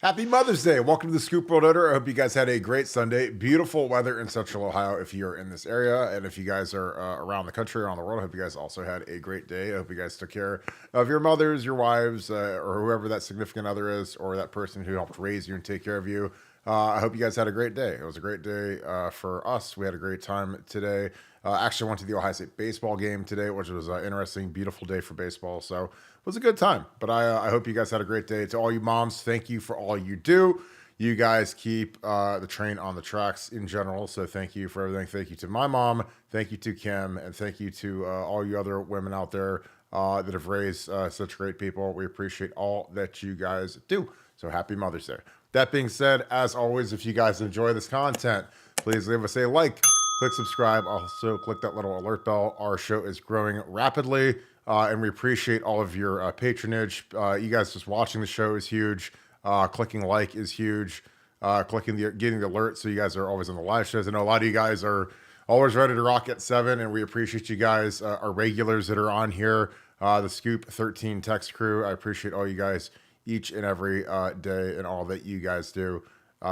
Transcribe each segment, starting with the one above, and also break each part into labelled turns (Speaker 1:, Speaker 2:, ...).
Speaker 1: Happy Mother's Day. Welcome to the Scoop World Order. I hope you guys had a great Sunday. Beautiful weather in Central Ohio if you're in this area. And if you guys are around the country, around the world, I hope you guys also had a great day. I hope you guys took care of your mothers, your wives, or whoever that significant other is, or that person who helped raise you and take care of you. I hope you guys had a great day. It was a great day for us. We had a great time today. Actually went to the Ohio State baseball game today, which was an interesting, beautiful day for baseball. So it was a good time. But I hope you guys had a great day. To all you moms, thank you for all you do. You guys keep the train on the tracks in general. So thank you for everything. Thank you to my mom. Thank you to Kim. And thank you to all you other women out there that have raised such great people. We appreciate all that you guys do. So happy Mother's Day. That being said, as always, if you guys enjoy this content, please leave us a like, click subscribe. Also, click that little alert bell. Our show is growing rapidly, and we appreciate all of your patronage. You guys just watching the show is huge. Clicking like is huge. Getting the alert so you guys are always on the live shows. I know a lot of you guys are always ready to rock at 7, and we appreciate you guys, our regulars that are on here, the Scoop 13 text crew. I appreciate all you guys each and every day and all that you guys do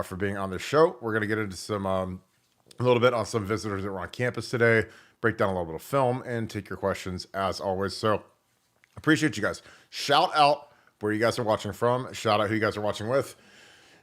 Speaker 1: for being on the show. We're going to get into some a little bit on some visitors that were on campus today, break down a little bit of film, and take your questions as always. So appreciate you guys. Shout out where you guys are watching from. Shout out who you guys are watching with.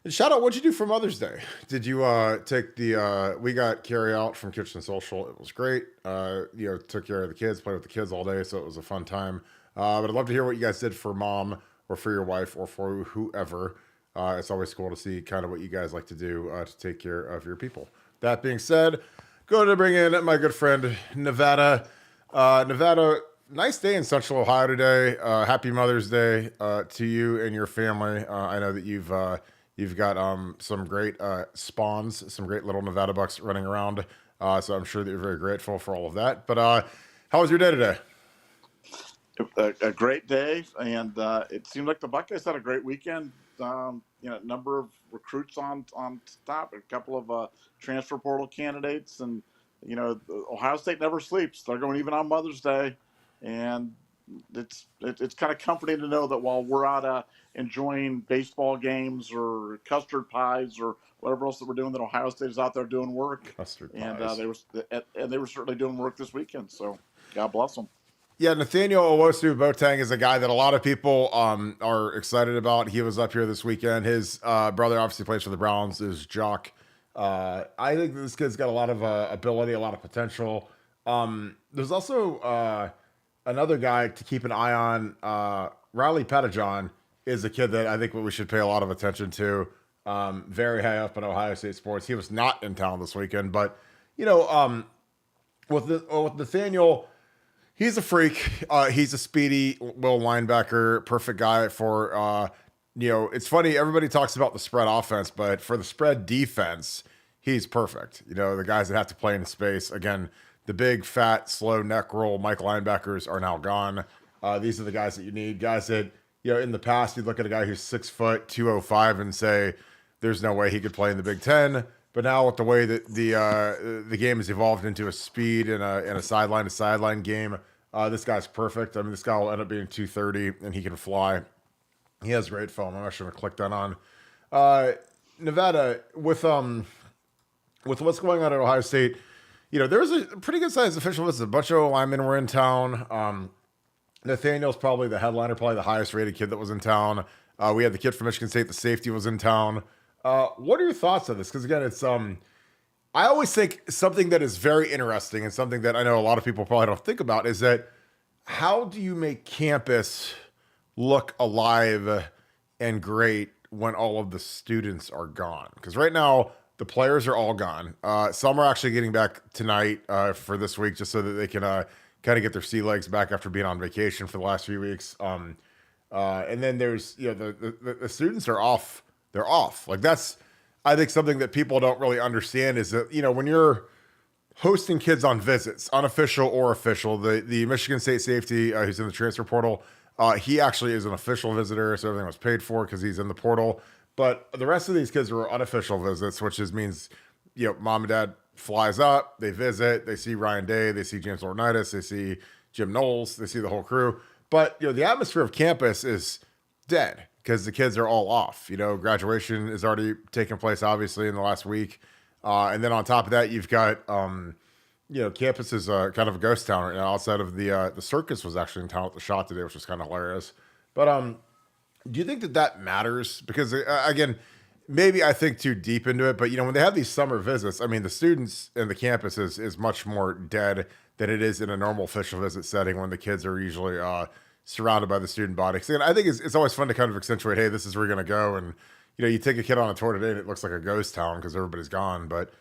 Speaker 1: And shout out what'd you do for Mother's Day. Did you take the we got carry out from Kitchen Social. It was great. Took care of the kids, played with the kids all day, so it was a fun time. But I'd love to hear what you guys did for mom or for your wife or for whoever. It's always cool to see kind of what you guys like to do to take care of your people. That being said, going to bring in my good friend, Nevada. Nevada, nice day in Central Ohio today. Happy Mother's Day to you and your family. I know that you've got some great spawns, some great little Nevadabucks running around. So I'm sure that you're very grateful for all of that. But how was your day today?
Speaker 2: A great day, and it seemed like the Buckeyes had a great weekend. Number of recruits on top, a couple of transfer portal candidates, and Ohio State never sleeps. They're going even on Mother's Day, and it's kind of comforting to know that while we're out enjoying baseball games or custard pies or whatever else that we're doing, that Ohio State is out there doing work.
Speaker 1: Custard
Speaker 2: and
Speaker 1: pies.
Speaker 2: they were certainly doing work this weekend. So God bless them.
Speaker 1: Yeah, Nathaniel Owusu-Boateng is a guy that a lot of people are excited about. He was up here this weekend. His brother obviously plays for the Browns, is Jock. I think this kid's got a lot of ability, a lot of potential. There's also another guy to keep an eye on. Riley Pettijohn is a kid that I think we should pay a lot of attention to. Very high up in Ohio State sports. He was not in town this weekend, but with Nathaniel, he's a freak. He's a speedy little linebacker, perfect guy for, it's funny. Everybody talks about the spread offense, but for the spread defense, he's perfect. The guys that have to play in space, again, the big, fat, slow neck roll Mike linebackers are now gone. These are the guys that you need. Guys that, in the past, you'd look at a guy who's 6 foot, 205 and say, there's no way he could play in the Big Ten. But now with the way that the game has evolved into a speed and a sideline to sideline game, this guy's perfect. I mean, this guy will end up being 230 and he can fly. He has great film. I'm actually going to click that on. Nevada, with what's going on at Ohio State, there was a pretty good sized official visit. A bunch of linemen were in town. Nathaniel's probably the headliner, probably the highest rated kid that was in town. We had the kid from Michigan State, the safety was in town. What are your thoughts on this? Because again, it's I always think something that is very interesting and something that I know a lot of people probably don't think about is that how do you make campus look alive and great when all of the students are gone? Because right now the players are all gone. Some are actually getting back tonight for this week just so that they can kind of get their sea legs back after being on vacation for the last few weeks. And then there's, the students are off. They're off. Like that's, I think something that people don't really understand is that, when you're hosting kids on visits, unofficial or official, the Michigan State safety who's in the transfer portal, he actually is an official visitor, so everything was paid for because he's in the portal. But the rest of these kids were unofficial visits, which means, mom and dad flies up, they visit, they see Ryan Day, they see James Laurinaitis, they see Jim Knowles, they see the whole crew. But, the atmosphere of campus is dead. because the kids are all off. Graduation is already taking place, obviously, in the last week. And then on top of that, you've got, campus is kind of a ghost town right now. Outside of the circus was actually in town at the shot today, which was kind of hilarious. But do you think that matters? Because again, maybe I think too deep into it, but when they have these summer visits, I mean, the students and the campus is much more dead than it is in a normal official visit setting when the kids are usually surrounded by the student body. So I think it's always fun to kind of accentuate, hey, this is where you're going to go. And, you take a kid on a tour today and it looks like a ghost town because everybody's gone. But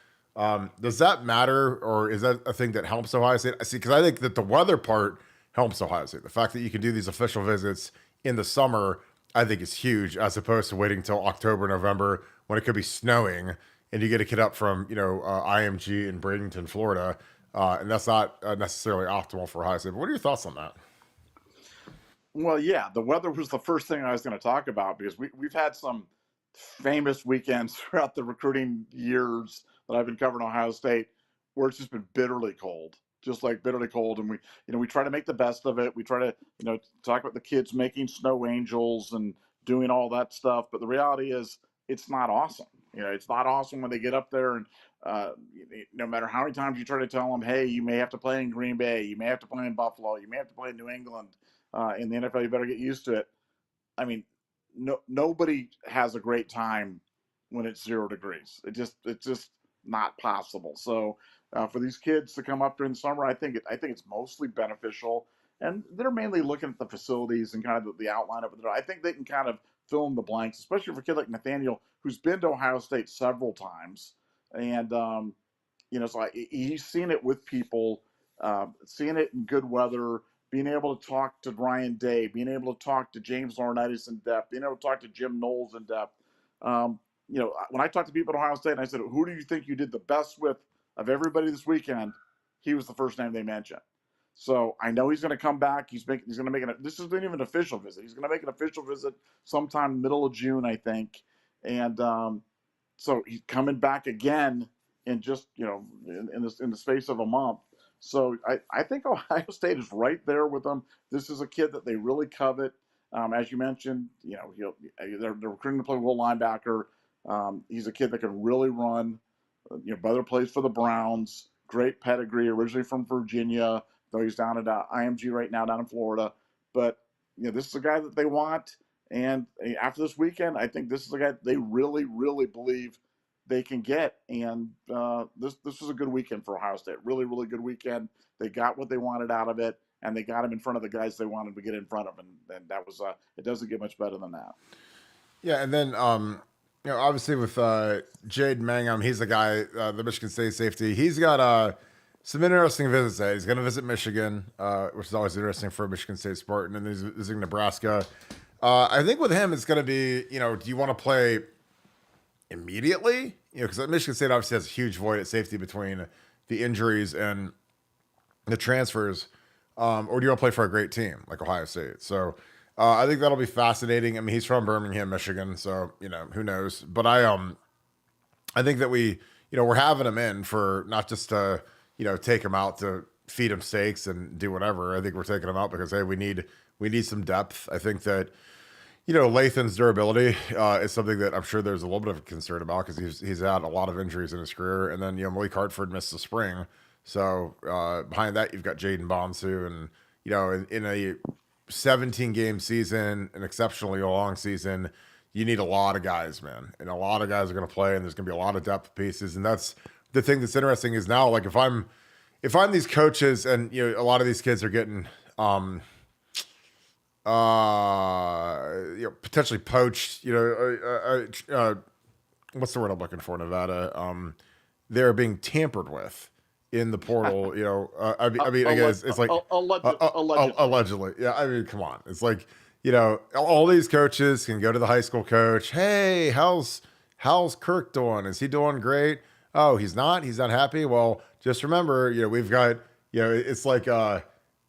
Speaker 1: does that matter, or is that a thing that helps Ohio State? Because I think that the weather part helps Ohio State. The fact that you can do these official visits in the summer, I think is huge, as opposed to waiting until October, November when it could be snowing and you get a kid up from, IMG in Bradenton, Florida. And that's not necessarily optimal for Ohio State. But what are your thoughts on that?
Speaker 2: Well, yeah, the weather was the first thing I was going to talk about, because we've had some famous weekends throughout the recruiting years that I've been covering Ohio State where it's just been bitterly cold, just like bitterly cold. And we try to make the best of it. We try to, talk about the kids making snow angels and doing all that stuff. But the reality is it's not awesome. It's not awesome when they get up there and no matter how many times you try to tell them, hey, you may have to play in Green Bay, you may have to play in Buffalo, you may have to play in New England, in the NFL, you better get used to it. I mean, nobody has a great time when it's 0 degrees. It's just not possible. So for these kids to come up during the summer, I think it's mostly beneficial. And they're mainly looking at the facilities and kind of the outline of it. I think they can kind of fill in the blanks, especially for a kid like Nathaniel, who's been to Ohio State several times. And, so he's seen it with people, seeing it in good weather, being able to talk to Ryan Day, being able to talk to James Laurinaitis in depth, being able to talk to Jim Knowles in depth. When I talked to people at Ohio State and I said, who do you think you did the best with of everybody this weekend? He was the first name they mentioned. So I know he's going to come back. He's going to make this isn't even an official visit. He's going to make an official visit sometime middle of June, I think. And so he's coming back again in just, in the space of a month. So I think Ohio State is right there with them. This is a kid that they really covet. As you mentioned, they're recruiting to play will linebacker. He's a kid that can really run. Brother plays for the Browns. Great pedigree, originally from Virginia, though he's down at IMG right now down in Florida. But this is a guy that they want. And after this weekend, I think this is a guy they really, really believe they can get. And this was a good weekend for Ohio State. Really, really good weekend. They got what they wanted out of it, and they got him in front of the guys they wanted to get in front of. And that was it doesn't get much better than that.
Speaker 1: Yeah, and then obviously with Jade Mangum, he's the guy, the Michigan State safety. He's got some interesting visits. He's going to visit Michigan, which is always interesting for a Michigan State Spartan, and then he's visiting Nebraska. I think with him, it's going to be, do you want to play immediately? Because Michigan State obviously has a huge void at safety between the injuries and the transfers. Or do you want to play for a great team like Ohio State? So I think that'll be fascinating. I mean, he's from Birmingham, Michigan, so who knows? But I think that we're having him in for not just to take him out to feed him steaks and do whatever. I think we're taking him out because hey, we need some depth. I think that Lathan's durability is something that I'm sure there's a little bit of a concern about because he's had a lot of injuries in his career, and then Malik Hartford missed the spring. So behind that, you've got Jaden Bonsu, and in a 17-game season, an exceptionally long season, you need a lot of guys, man, and a lot of guys are going to play, and there's going to be a lot of depth pieces, and that's the thing that's interesting is now, like if I'm these coaches, and a lot of these kids are getting potentially poached, what's the word I'm looking for, Nevada? They're being tampered with in the portal, I guess it's like allegedly. Yeah. I mean, come on. It's like, all these coaches can go to the high school coach. Hey, how's Kirk doing? Is he doing great? Oh, he's not happy. Well, just remember, we've got, it's like,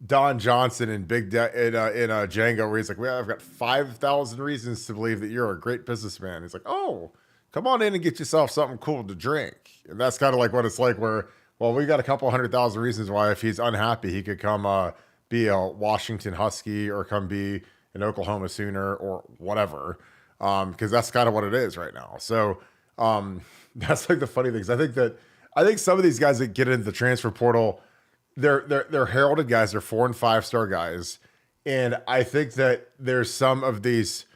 Speaker 1: Don Johnson in in Django, where he's like, well, I've got 5,000 reasons to believe that you're a great businessman. He's like, oh, come on in and get yourself something cool to drink. And that's kind of like what it's like where, well, we got a couple 100,000 reasons why if he's unhappy, he could come be a Washington Husky or come be an an Oklahoma Sooner or whatever, because that's kind of what it is right now. So that's like the funny things. I think some of these guys that get into the transfer portal, they're heralded guys. They're 4 and 5 star guys, and I think that there's some of these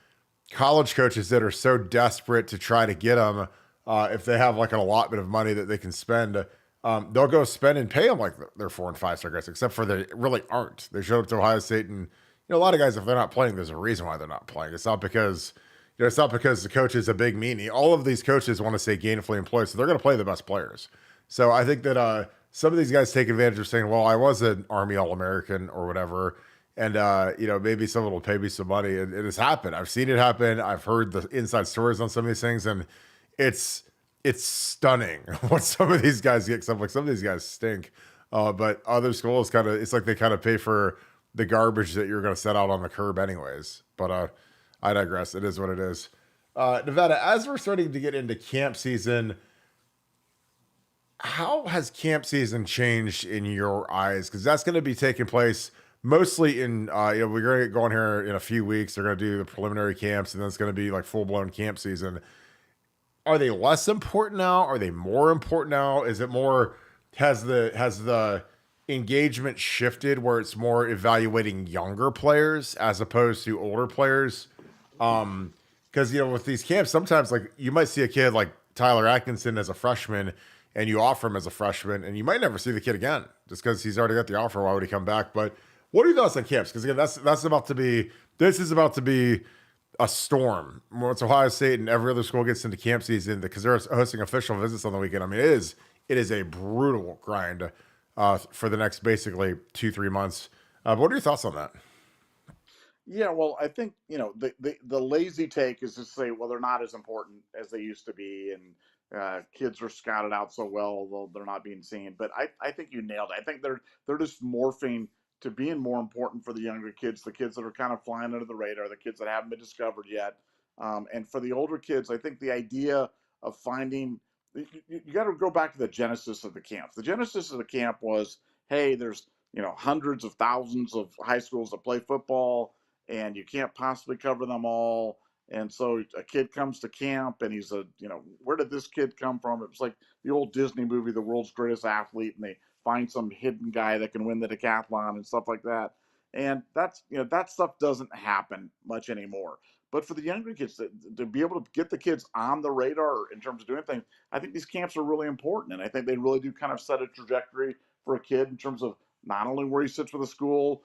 Speaker 1: college coaches that are so desperate to try to get them. If they have like an allotment of money that they can spend, they'll go spend and pay them like they're 4 and 5 star guys, except for they really aren't. They showed up to Ohio State, and a lot of guys, if they're not playing, there's a reason why they're not playing. It's not because it's not because the coach is a big meanie. All of these coaches want to stay gainfully employed, so they're going to play the best players. So I think that some of these guys take advantage of saying, well, I was an Army All-American or whatever, and maybe someone will pay me some money. And it has happened. I've seen it happen. I've heard the inside stories on some of these things, and it's stunning what some of these guys get. Some of these guys stink, but other schools it's like they kind of pay for the garbage that you're going to set out on the curb anyways. But I digress. It is what it is. Nevada, as we're starting to get into camp season, how has camp season changed in your eyes? Because that's going to be taking place mostly in, we're going to get going here in a few weeks. They're going to do the preliminary camps, and then it's going to be like full-blown camp season. Are they less important now? Are they more important now? Is it more, has the engagement shifted where it's more evaluating younger players as opposed to older players? Because, with these camps, sometimes like you might see a kid like Tyler Atkinson as a freshman, and you offer him as a freshman, and you might never see the kid again just because he's already got the offer. Why would he come back? But what are your thoughts on camps? Because again, this is about to be a storm once Ohio State and every other school gets into camp season, because they're hosting official visits on the weekend. I mean, it is a brutal grind for the next basically 2-3 months. What are your thoughts on that?
Speaker 2: Yeah, well, I think the lazy take is to say, well, they're not as important as they used to be, and kids are scouted out so well, though they're not being seen. But I think you nailed it. I think they're just morphing to being more important for the younger kids, the kids that are kind of flying under the radar, the kids that haven't been discovered yet. And for the older kids, I think the idea of finding you got to go back to the genesis of the camp. The genesis of the camp was, hey, there's hundreds of thousands of high schools that play football, and you can't possibly cover them all. And so a kid comes to camp, and he's where did this kid come from? It was like the old Disney movie, The World's Greatest Athlete, and they find some hidden guy that can win the decathlon and stuff like that. And that's, that stuff doesn't happen much anymore. But for the younger kids to be able to get the kids on the radar in terms of doing things, I think these camps are really important. And I think they really do kind of set a trajectory for a kid in terms of not only where he sits with the school,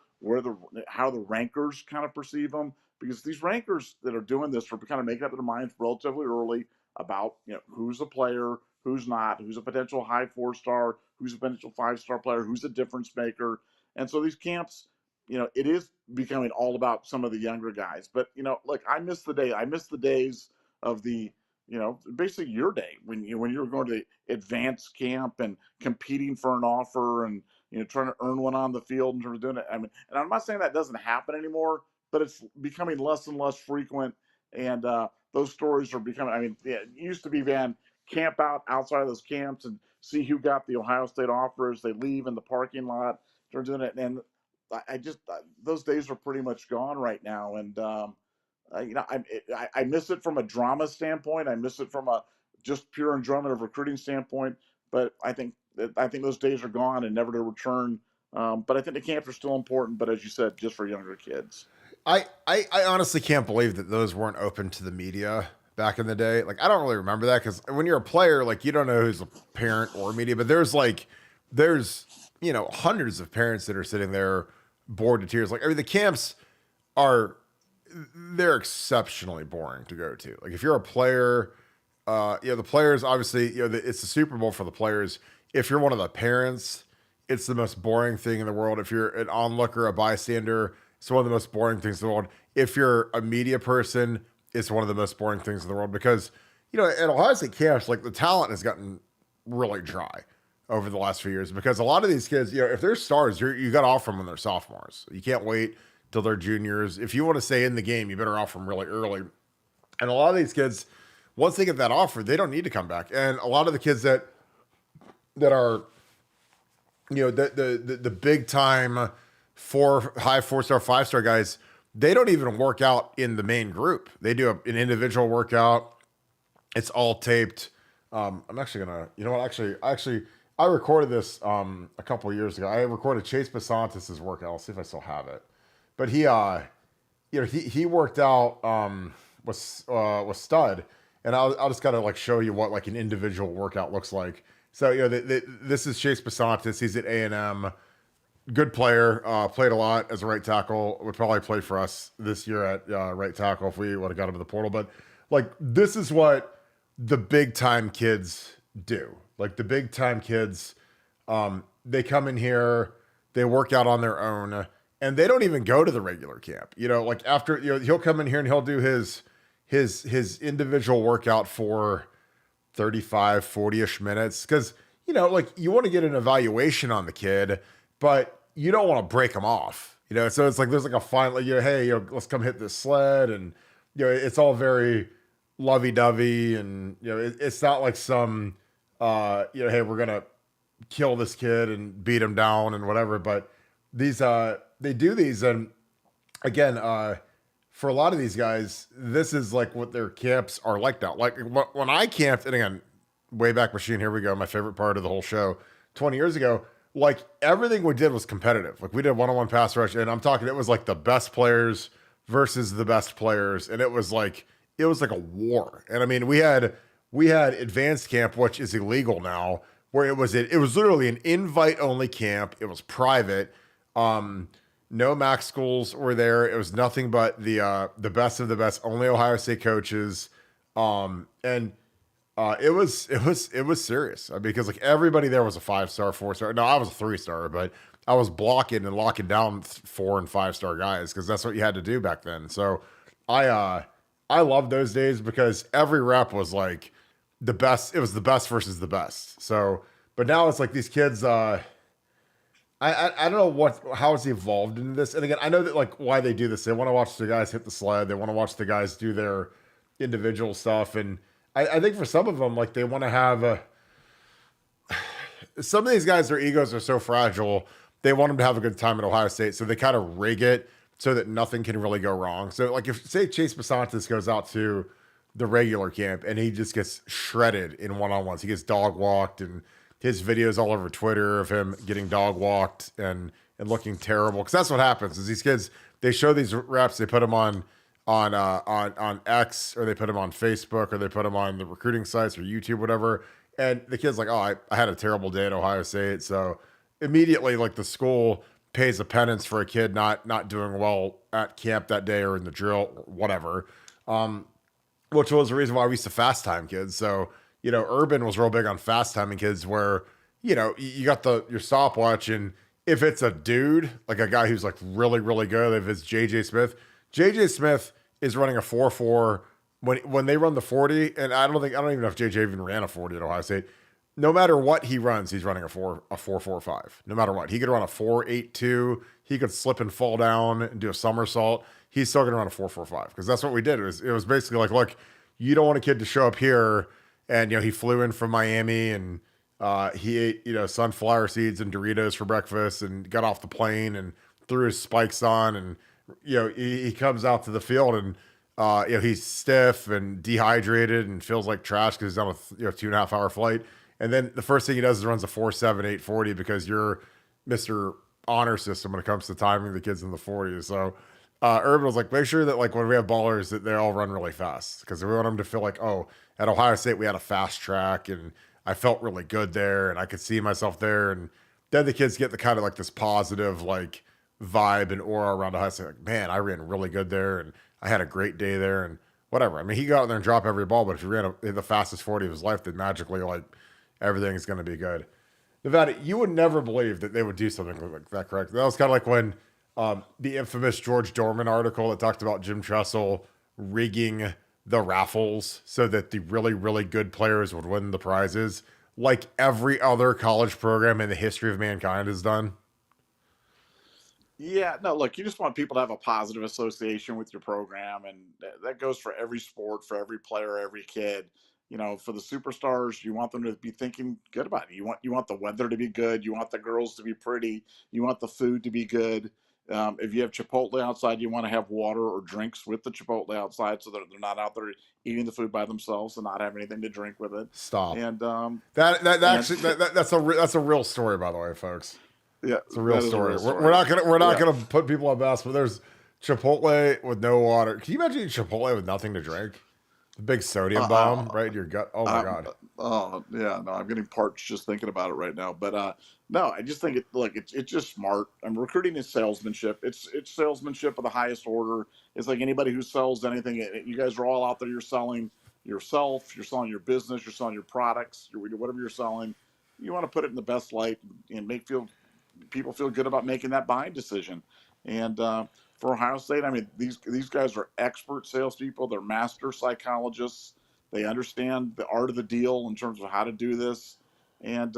Speaker 2: how the rankers kind of perceive him, because these rankers that are doing this are kind of making up their minds relatively early about who's a player, who's not, who's a potential high 4-star, who's a potential 5-star player, who's a difference maker. And so these camps, it is becoming all about some of the younger guys. But look, I miss the days of the basically your day when you were going to advanced camp and competing for an offer and trying to earn one on the field in terms of doing it. I mean, and I'm not saying that doesn't happen anymore, but it's becoming less and less frequent. And those stories are becoming. I mean, it used to be camp out outside of those camps and see who got the Ohio State offers. They leave in the parking lot. They're doing it, and I just those days are pretty much gone right now. And I miss it from a drama standpoint. I miss it from a just pure enjoyment of recruiting standpoint. But I think those days are gone and never to return. But I think the camps are still important. But as you said, just for younger kids.
Speaker 1: I honestly can't believe that those weren't open to the media back in the day. Like, I don't really remember that, because when you're a player, like, you don't know who's a parent or media, but there's hundreds of parents that are sitting there bored to tears. Like, I mean, the camps they're exceptionally boring to go to. Like, if you're a player, the players, obviously, it's the Super Bowl for the players. If you're one of the parents, it's the most boring thing in the world. If you're an onlooker, a bystander, it's one of the most boring things in the world. If you're a media person, it's one of the most boring things in the world, because, at Ohio State camps, like, the talent has gotten really dry over the last few years, because a lot of these kids, if they're stars, you got to offer them when they're sophomores. You can't wait till they're juniors. If you want to stay in the game, you better offer them really early. And a lot of these kids, once they get that offer, they don't need to come back. And a lot of the kids that are, the big time high 4-star, 5-star guys, they don't even work out in the main group. They do an individual workout. It's all taped. I'm actually gonna, you know what? I recorded this a couple of years ago. I recorded Chase Basantis' workout. I'll see if I still have it. But he worked out with Stud, and I'll just gotta like show you what like an individual workout looks like. So this is Chase Basantis. He's at A&M. Good player. Played a lot as a right tackle. Would probably play for us this year at right tackle if we would have got him to the portal. But like this is what the big time kids do. Like the big time kids, they come in here, they work out on their own, and they don't even go to the regular camp. Like after he'll come in here and he'll do his individual workout for 35, 40-ish minutes. Because, like you want to get an evaluation on the kid, but you don't want to break them off. So it's like there's like a fine, like, hey, let's come hit this sled, and it's all very lovey-dovey, and it's not like some hey, we're gonna kill this kid and beat him down and whatever. But these they do these, and again, for a lot of these guys, this is like what their camps are like now. Like when I camped, and again, way back machine, here we go, my favorite part of the whole show, 20 years ago, like everything we did was competitive. Like we did one-on-one pass rush, and I'm talking, it was like the best players versus the best players, and it was like a war. And I mean, we had advanced camp, which is illegal now, where it was literally an invite only camp. It was private. No MAC schools were there. It was nothing but the best of the best, only Ohio State coaches. It was serious because like everybody there was a 5-star, 4-star. No, I was a 3-star, but I was blocking and locking down 4 and 5-star guys because that's what you had to do back then. So I love those days because every rep was like the best. It was the best versus the best. So, but now it's like these kids, I don't know how it's evolved into this. And again, I know that like why they do this. They want to watch the guys hit the sled. They want to watch the guys do their individual stuff. And I think for some of them, like they want to have some of these guys, their egos are so fragile. They want them to have a good time at Ohio State. So they kind of rig it so that nothing can really go wrong. So like if say Chase Basantis goes out to the regular camp and he just gets shredded in one-on-ones, he gets dog walked, and his videos all over Twitter of him getting dog walked and looking terrible. Cause that's what happens is these kids, they show these reps, they put them on X, or they put them on Facebook, or they put them on the recruiting sites or YouTube, whatever. And the kid's like, oh, I had a terrible day at Ohio State. So immediately like the school pays a penance for a kid not doing well at camp that day or in the drill or whatever, which was the reason why we used to fast time kids. So, Urban was real big on fast timing kids where, you got your stopwatch, and if it's a dude, like a guy who's like really, really good, if it's JJ Smith is running a 4.4 when they run the 40. And I don't even know if JJ even ran a 40 at Ohio State. No matter what he runs, he's running a 4.45. No matter what, he could run a 4.82. He could slip and fall down and do a somersault. He's still going to run a 4.45 because that's what we did. It was basically like, look, you don't want a kid to show up here, and he flew in from Miami and he ate sunflower seeds and Doritos for breakfast and got off the plane and threw his spikes on, and he comes out to the field and he's stiff and dehydrated and feels like trash because he's on a 2.5 hour flight. And then the first thing he does is runs a 4.7, 840 because you're Mr. Honor System when it comes to timing the kids in the 40s. So Urban was like, make sure that like when we have ballers that they all run really fast because we want them to feel like, oh, at Ohio State we had a fast track and I felt really good there and I could see myself there. And then the kids get the kind of like this positive like vibe and aura around Ohio State. Like, man, I ran really good there and I had a great day there and whatever. I mean, he got out there and dropped every ball, but if he ran the fastest 40 of his life, then magically like everything's going to be good. Nevada, you would never believe that they would do something like that, correct? That was kind of like when the infamous George Dorman article that talked about Jim Tressel rigging the raffles so that the really, really good players would win the prizes, like every other college program in the history of mankind has done.
Speaker 2: Yeah, no, look, you just want people to have a positive association with your program, and that goes for every sport, for every player, every kid. For the superstars, you want them to be thinking good about it. You want the weather to be good. You want the girls to be pretty. You want the food to be good. If you have Chipotle outside, you want to have water or drinks with the Chipotle outside, so that they're not out there eating the food by themselves and not have anything to drink with it.
Speaker 1: Stop.
Speaker 2: And
Speaker 1: That actually that's a real story, by the way, folks.
Speaker 2: yeah,
Speaker 1: It's a real story. We're not gonna put people on blast, but there's Chipotle with no water. Can you imagine eating Chipotle with nothing to drink? The big sodium bomb right in your gut. Oh my god.
Speaker 2: Oh yeah, no, I'm getting parched just thinking about it right now. But no, I just think it's just smart. Recruiting is salesmanship. It's salesmanship of the highest order. It's like anybody who sells anything. You guys are all out there. You're selling yourself. You're selling your business. You're selling your products. Whatever you're selling, you want to put it in the best light and make people feel good about making that buying decision. And for Ohio State, I mean, these guys are expert salespeople. They're master psychologists. They understand the art of the deal in terms of how to do this, and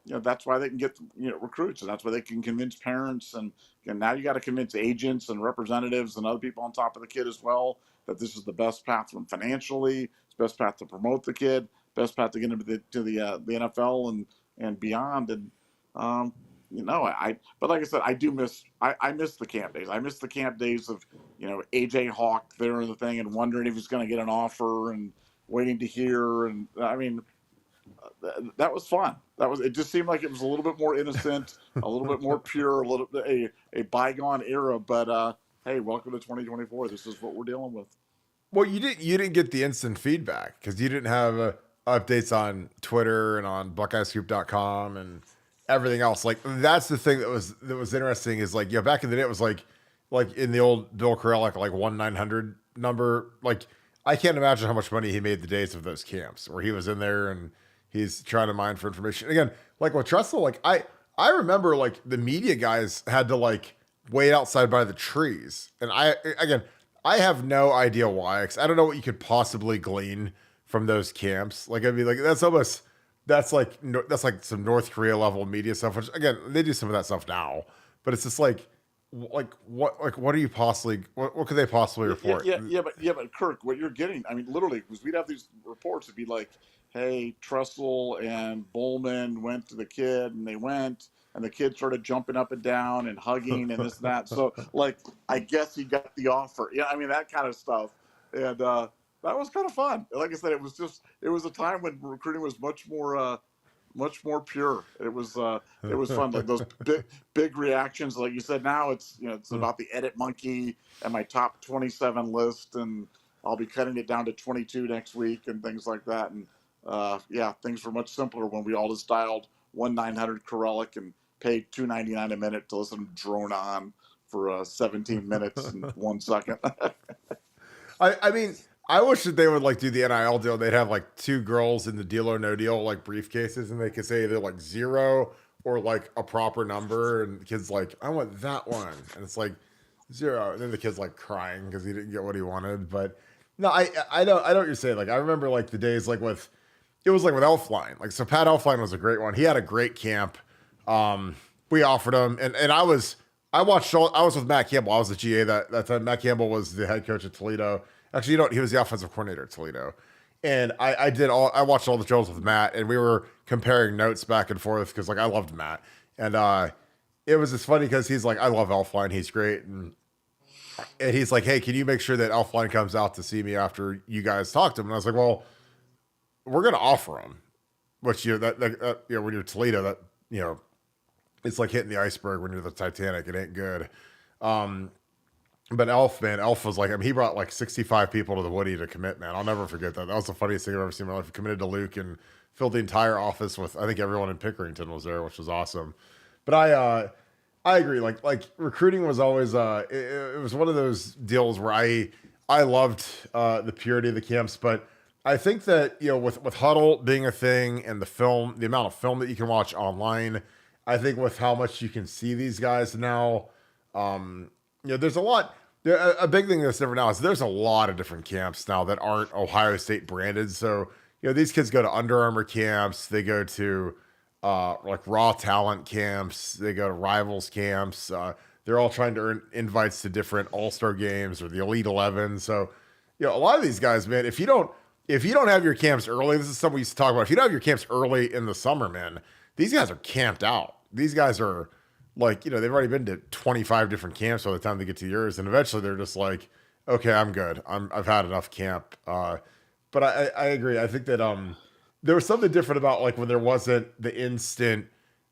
Speaker 2: that's why they can get recruits, and that's why they can convince parents. And now you got to convince agents and representatives and other people on top of the kid as well that this is the best path for them financially, it's the best path to promote the kid, best path to get into the NFL and beyond. And but like I said, I miss the camp days. I miss the camp days of, AJ Hawk there in the thing and wondering if he's going to get an offer and waiting to hear. And I mean, that was fun. It just seemed like it was a little bit more innocent, a little bit more pure, a bygone era. But hey, welcome to 2024. This is what we're dealing with.
Speaker 1: Well, you didn't get the instant feedback because you didn't have updates on Twitter and on BuckeyeScoop.com and everything else. Like that's the thing that was interesting is like, back in the day it was like in the old Bill Greene like 1-900 number. Like I can't imagine how much money he made the days of those camps where he was in there and he's trying to mine for information. Again, like with Tressel, like I remember like the media guys had to like wait outside by the trees. And I have no idea why, because I don't know what you could possibly glean from those camps. Like, I mean, like that's like some North Korea level media stuff, which again, they do some of that stuff now, but it's just like what are you possibly, what could they possibly report?
Speaker 2: But Kirk, what you're getting, I mean, literally, because we'd have these reports, it'd be like, hey, Tressel and Bowman went to the kid and the kid started jumping up and down and hugging and this and that. So like, I guess he got the offer. Yeah. I mean, that kind of stuff. And, that was kind of fun. Like I said, it was a time when recruiting was much more pure. It was fun. Like those big reactions, like you said. Now it's about the edit monkey and my top 27 list, and I'll be cutting it down to 22 next week and things like that. And things were much simpler when we all just dialed 1-900 Corellic and paid $2.99 a minute to listen to drone on for 17 minutes and 1 second.
Speaker 1: I mean, I wish that they would like do the NIL deal. They'd have like 2 girls in the Deal or No Deal like briefcases, and they could say either like 0 or like a proper number, and the kid's like, I want that one, and it's like 0, and then the kid's like crying because he didn't get what he wanted. But no, I know what you're saying. Like I remember like the days like with Elfline. Like so, Pat Elfline was a great one. He had a great camp. We offered him, and I was with Matt Campbell. I was the GA that time. Matt Campbell was the head coach at Toledo. Actually, he was the offensive coordinator at Toledo. And I watched all the drills with Matt, and we were comparing notes back and forth because like I loved Matt. And it was just funny because he's like, I love Elfline, he's great. And he's like, hey, can you make sure that Elfline comes out to see me after you guys talk to him? And I was like, well, we're gonna offer him. Which when you're Toledo, that it's like hitting the iceberg when you're the Titanic. It ain't good. But Elf was like, I mean, he brought like 65 people to the Woody to commit, man. I'll never forget that. That was the funniest thing I've ever seen in my life. He committed to Luke and filled the entire office with, I think everyone in Pickerington was there, which was awesome. But I agree. Like recruiting was always, it was one of those deals where I loved the purity of the camps, but I think that, with Huddle being a thing and the amount of film that you can watch online, I think with how much you can see these guys now, there's a lot. A big thing that's different now is there's a lot of different camps now that aren't Ohio State branded. So, these kids go to Under Armour camps. They go to like raw talent camps. They go to rivals camps. They're all trying to earn invites to different All-Star games or the Elite 11. So, a lot of these guys, man, if you don't have your camps early, this is something we used to talk about. If you don't have your camps early in the summer, man, these guys are camped out. These guys are like, they've already been to 25 different camps by the time they get to yours. And eventually they're just like, okay, I'm good. I've had enough camp. But I agree. I think that, there was something different about like when there wasn't the instant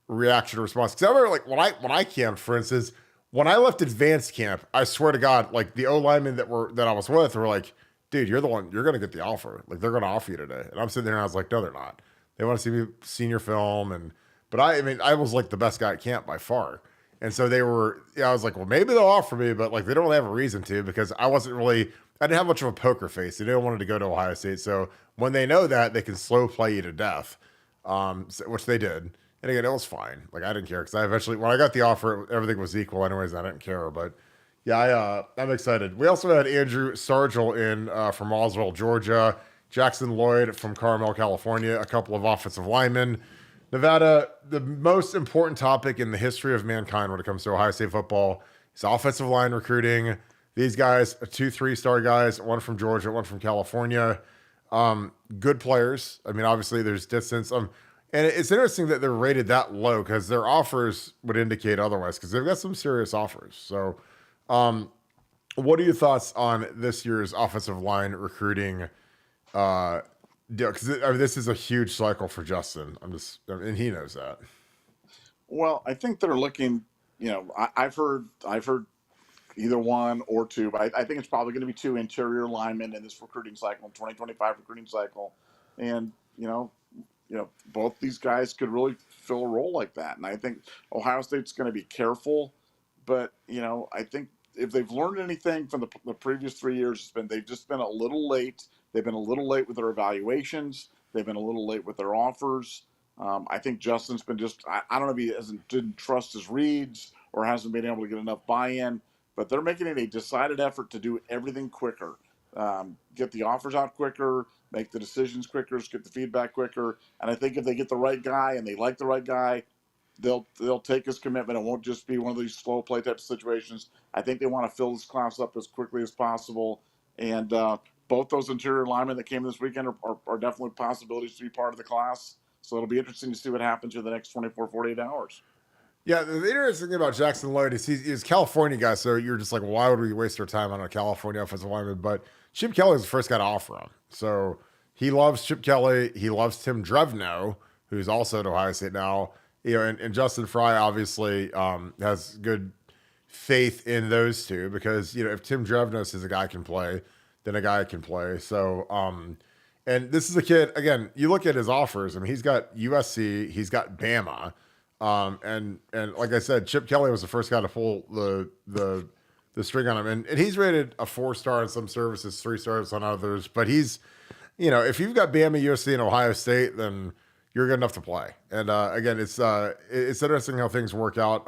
Speaker 1: reaction or response. Cause I remember like when I camped, for instance, when I left advanced camp, I swear to God, like the O linemen that I was with were like, dude, you're the one, you're going to get the offer. Like they're going to offer you today. And I'm sitting there and I was like, no, they're not. They want to see me senior film. But I mean, I was like the best guy at camp by far. And so I was like, well, maybe they'll offer me, but like they don't really have a reason to because I didn't have much of a poker face. They didn't want to go to Ohio State. So when they know that, they can slow play you to death, which they did. And again, it was fine. Like I didn't care because when I got the offer, everything was equal anyways. And I didn't care. But yeah, I'm excited. We also had Andrew Sargel in from Roswell, Georgia, Jackson Lloyd from Carmel, California, a couple of offensive linemen. Nevada, the most important topic in the history of mankind when it comes to Ohio State football is offensive line recruiting. These guys, 2 3-star guys, one from Georgia, one from California. Good players. I mean, obviously there's distance. And it's interesting that they're rated that low because their offers would indicate otherwise because they've got some serious offers. So what are your thoughts on this year's offensive line recruiting deal? Because this is a huge cycle for Justin. And he knows that.
Speaker 2: Well, I think they're looking. I've heard either one or two, but I think it's probably going to be 2 interior linemen in this recruiting cycle, 2025 recruiting cycle, and both these guys could really fill a role like that. And I think Ohio State's going to be careful, but I think if they've learned anything from the previous 3 years, they've just been a little late. They've been a little late with their evaluations. They've been a little late with their offers. I think Justin's been I don't know if he didn't trust his reads or hasn't been able to get enough buy-in, but they're making it a decided effort to do everything quicker, get the offers out quicker, make the decisions quicker, get the feedback quicker. And I think if they get the right guy and they like the right guy, they'll take his commitment. It won't just be one of these slow play type of situations. I think they want to fill this class up as quickly as possible. And both those interior linemen that came this weekend are definitely possibilities to be part of the class. So it'll be interesting to see what happens in the next 24, 48 hours.
Speaker 1: Yeah, the interesting thing about Jackson Lloyd is he's a California guy, so you're just like, why would we waste our time on a California offensive lineman? But Chip Kelly was the first guy to offer him. So he loves Chip Kelly. He loves Tim Drevno, who's also at Ohio State now. And Justin Fry obviously has good faith in those two because, if Tim Drevno says a guy can play, then a guy can play. So, and this is a kid, again, you look at his offers. I mean, he's got USC, he's got Bama. And like I said, Chip Kelly was the first guy to pull the string on him. And he's rated a 4-star in some services, 3 stars on others. But he's, if you've got Bama, USC, and Ohio State, then you're good enough to play. And again, it's interesting how things work out.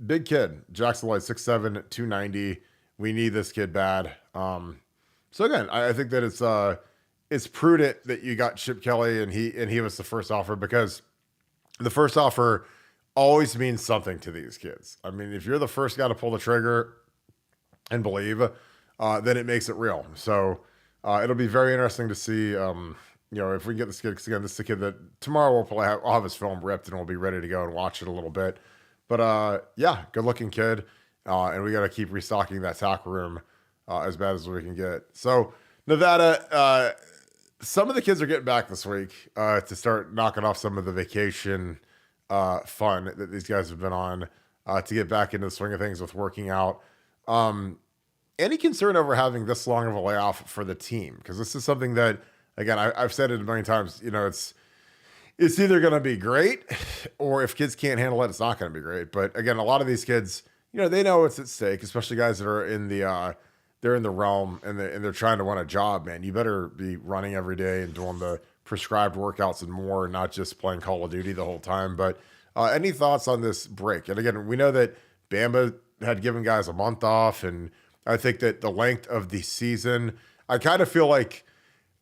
Speaker 1: Big kid, Jackson Lloyd, 6'7", 290. We need this kid bad. So again, I think that it's prudent that you got Chip Kelly and he was the first offer because the first offer always means something to these kids. I mean, if you're the first guy to pull the trigger and believe, then it makes it real. So it'll be very interesting to see, if we can get this kid, because again, this is the kid that tomorrow I'll have his film ripped and we'll be ready to go and watch it a little bit. But yeah, good looking kid. And we got to keep restocking that tackle room as bad as we can get. So Nevada, some of the kids are getting back this week to start knocking off some of the vacation fun that these guys have been on to get back into the swing of things with working out. Any concern over having this long of a layoff for the team? Because this is something that, again, I've said it a million times, it's either going to be great or if kids can't handle it, it's not going to be great. But again, a lot of these kids, they know what's at stake, especially guys that are in the they're in the realm and they're trying to win a job, man. You better be running every day and doing the prescribed workouts and more, and not just playing Call of Duty the whole time. But any thoughts on this break? And again, we know that Bama had given guys a month off, and I think that the length of the season, I kind of feel like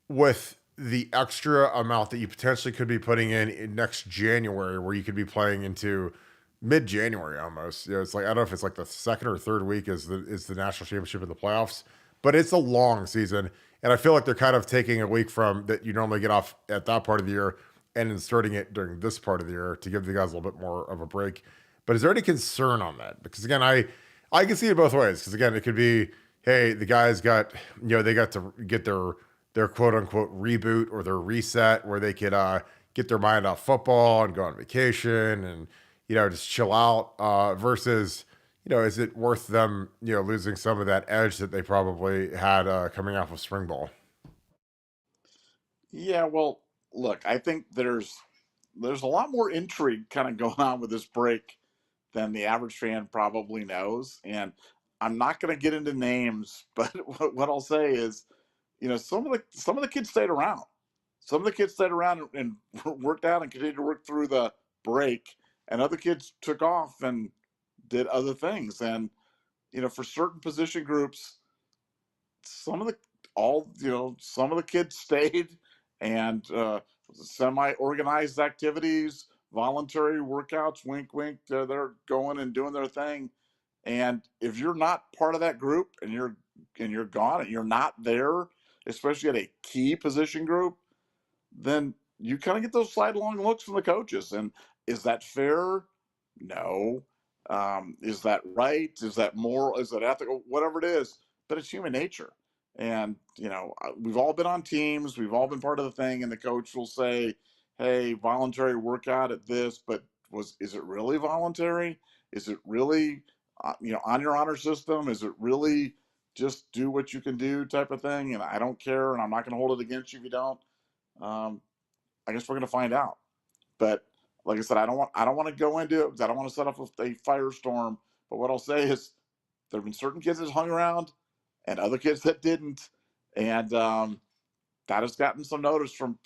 Speaker 1: with the extra amount that you potentially could be putting in next January, where you could be playing into mid-January almost. It's like, I don't know if it's like the second or third week is the national championship in the playoffs, but it's a long season. And I feel like they're kind of taking a week from that you normally get off at that part of the year and inserting it during this part of the year to give the guys a little bit more of a break. But is there any concern on that? Because again, I can see it both ways. Because again, it could be, hey, the guys got, they got to get their quote unquote reboot or their reset where they could get their mind off football and go on vacation and just chill out. Versus, is it worth them losing some of that edge that they probably had coming off of spring ball?
Speaker 2: Yeah, well, look, I think there's a lot more intrigue kind of going on with this break than the average fan probably knows. And I'm not going to get into names, but what I'll say is, some of the kids stayed around. Some of the kids stayed around and worked out and continued to work through the break, and other kids took off and did other things. And for certain position groups, some of the some of the kids stayed and semi-organized activities, voluntary workouts, wink wink, they're going and doing their thing. And if you're not part of that group and you're gone and you're not there, especially at a key position group, then you kind of get those sidelong looks from the coaches. And is that fair? No. Is that right? Is that moral? Is that ethical? Whatever it is, but it's human nature. And we've all been on teams. We've all been part of the thing, and the coach will say, "Hey, voluntary workout at this," but is it really voluntary? Is it really on your honor system? Is it really just do what you can do type of thing? And I don't care, and I'm not going to hold it against you if you don't. Um, I guess we're going to find out. But like I said, I don't want to go into it because I don't want to set off a firestorm. But what I'll say is there have been certain kids that hung around and other kids that didn't, and that has gotten some notice from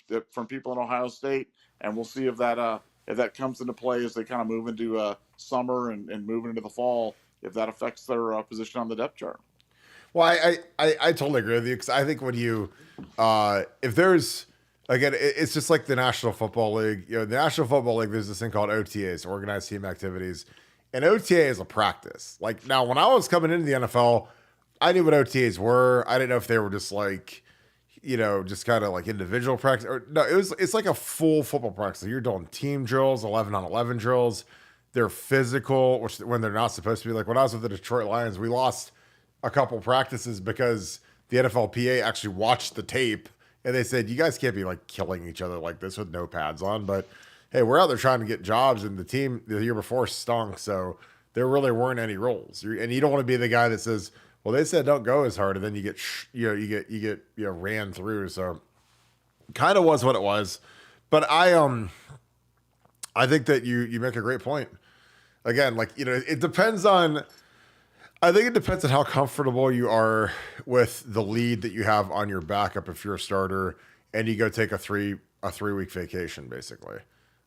Speaker 2: people in Ohio State. And we'll see if that comes into play as they kind of move into summer and moving into the fall, if that affects their position on the depth chart.
Speaker 1: Well, I totally agree with you because I think when you, if there's, again, it's just like the National Football League. The National Football League, there's this thing called OTAs, organized team activities, and OTA is a practice. Like now, when I was coming into the NFL, I knew what OTAs were. I didn't know if they were just like, just kind of like individual practice. Or no, it's like a full football practice. You're doing team drills, 11-on-11 drills. They're physical, which when they're not supposed to be. Like when I was with the Detroit Lions, we lost a couple practices because the NFLPA actually watched the tape and they said, you guys can't be like killing each other like this with no pads on. But hey, we're out there trying to get jobs, and the team the year before stunk. So there really weren't any roles. And you don't want to be the guy that says, well, they said don't go as hard, and then you get ran through. So kind of was what it was. But I think that you make a great point. Again, like, it depends on, I think it depends on how comfortable you are with the lead that you have on your backup if you're a starter and you go take a 3-week vacation, basically.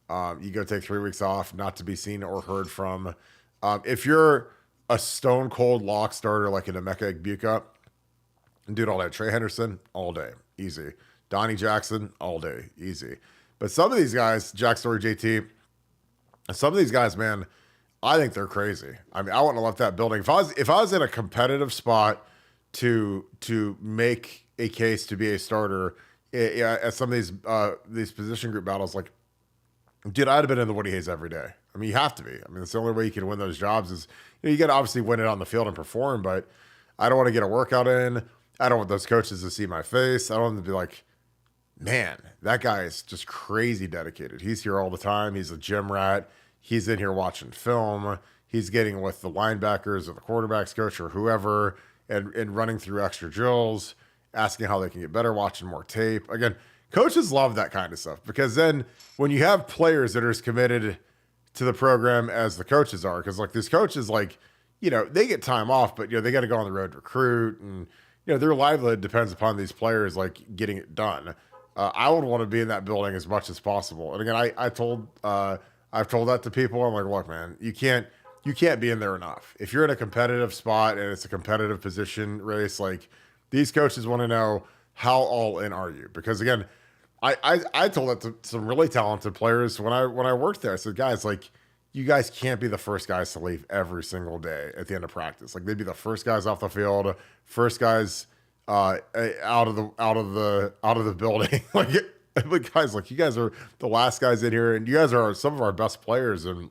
Speaker 1: You go take 3 weeks off, not to be seen or heard from. If you're a stone cold lock starter like in Emeka Egbuka, dude, all day. Trey Henderson, all day. Easy. Donnie Jackson, all day. Easy. But some of these guys, Jack Story, JT, some of these guys, man, I think they're crazy. I mean, I wouldn't have left that building. If I was in a competitive spot to make a case to be a starter at some of these position group battles, like, dude, I'd have been in the Woody Hayes every day. I mean, you have to be. I mean, it's the only way you can win those jobs is, you got to obviously win it on the field and perform, but I don't want to get a workout in. I don't want those coaches to see my face. I don't want them to be like, man, that guy is just crazy dedicated. He's here all the time. He's a gym rat. He's in here watching film. He's getting with the linebackers or the quarterbacks coach or whoever and running through extra drills, asking how they can get better, watching more tape. Again, coaches love that kind of stuff because then when you have players that are as committed to the program as the coaches are, because like these coaches, like, they get time off, but, they got to go on the road to recruit and, their livelihood depends upon these players, like, getting it done. I would want to be in that building as much as possible. And again, I've told that to people. I'm like, look, man, you can't be in there enough. If you're in a competitive spot and it's a competitive position race, like these coaches want to know how all in are you? Because again, I told that to some really talented players when I worked there. I said, guys, like, you guys can't be the first guys to leave every single day at the end of practice. Like they'd be the first guys off the field, first guys out of the building. Like guys, like you guys are the last guys in here, and you guys are some of our best players. And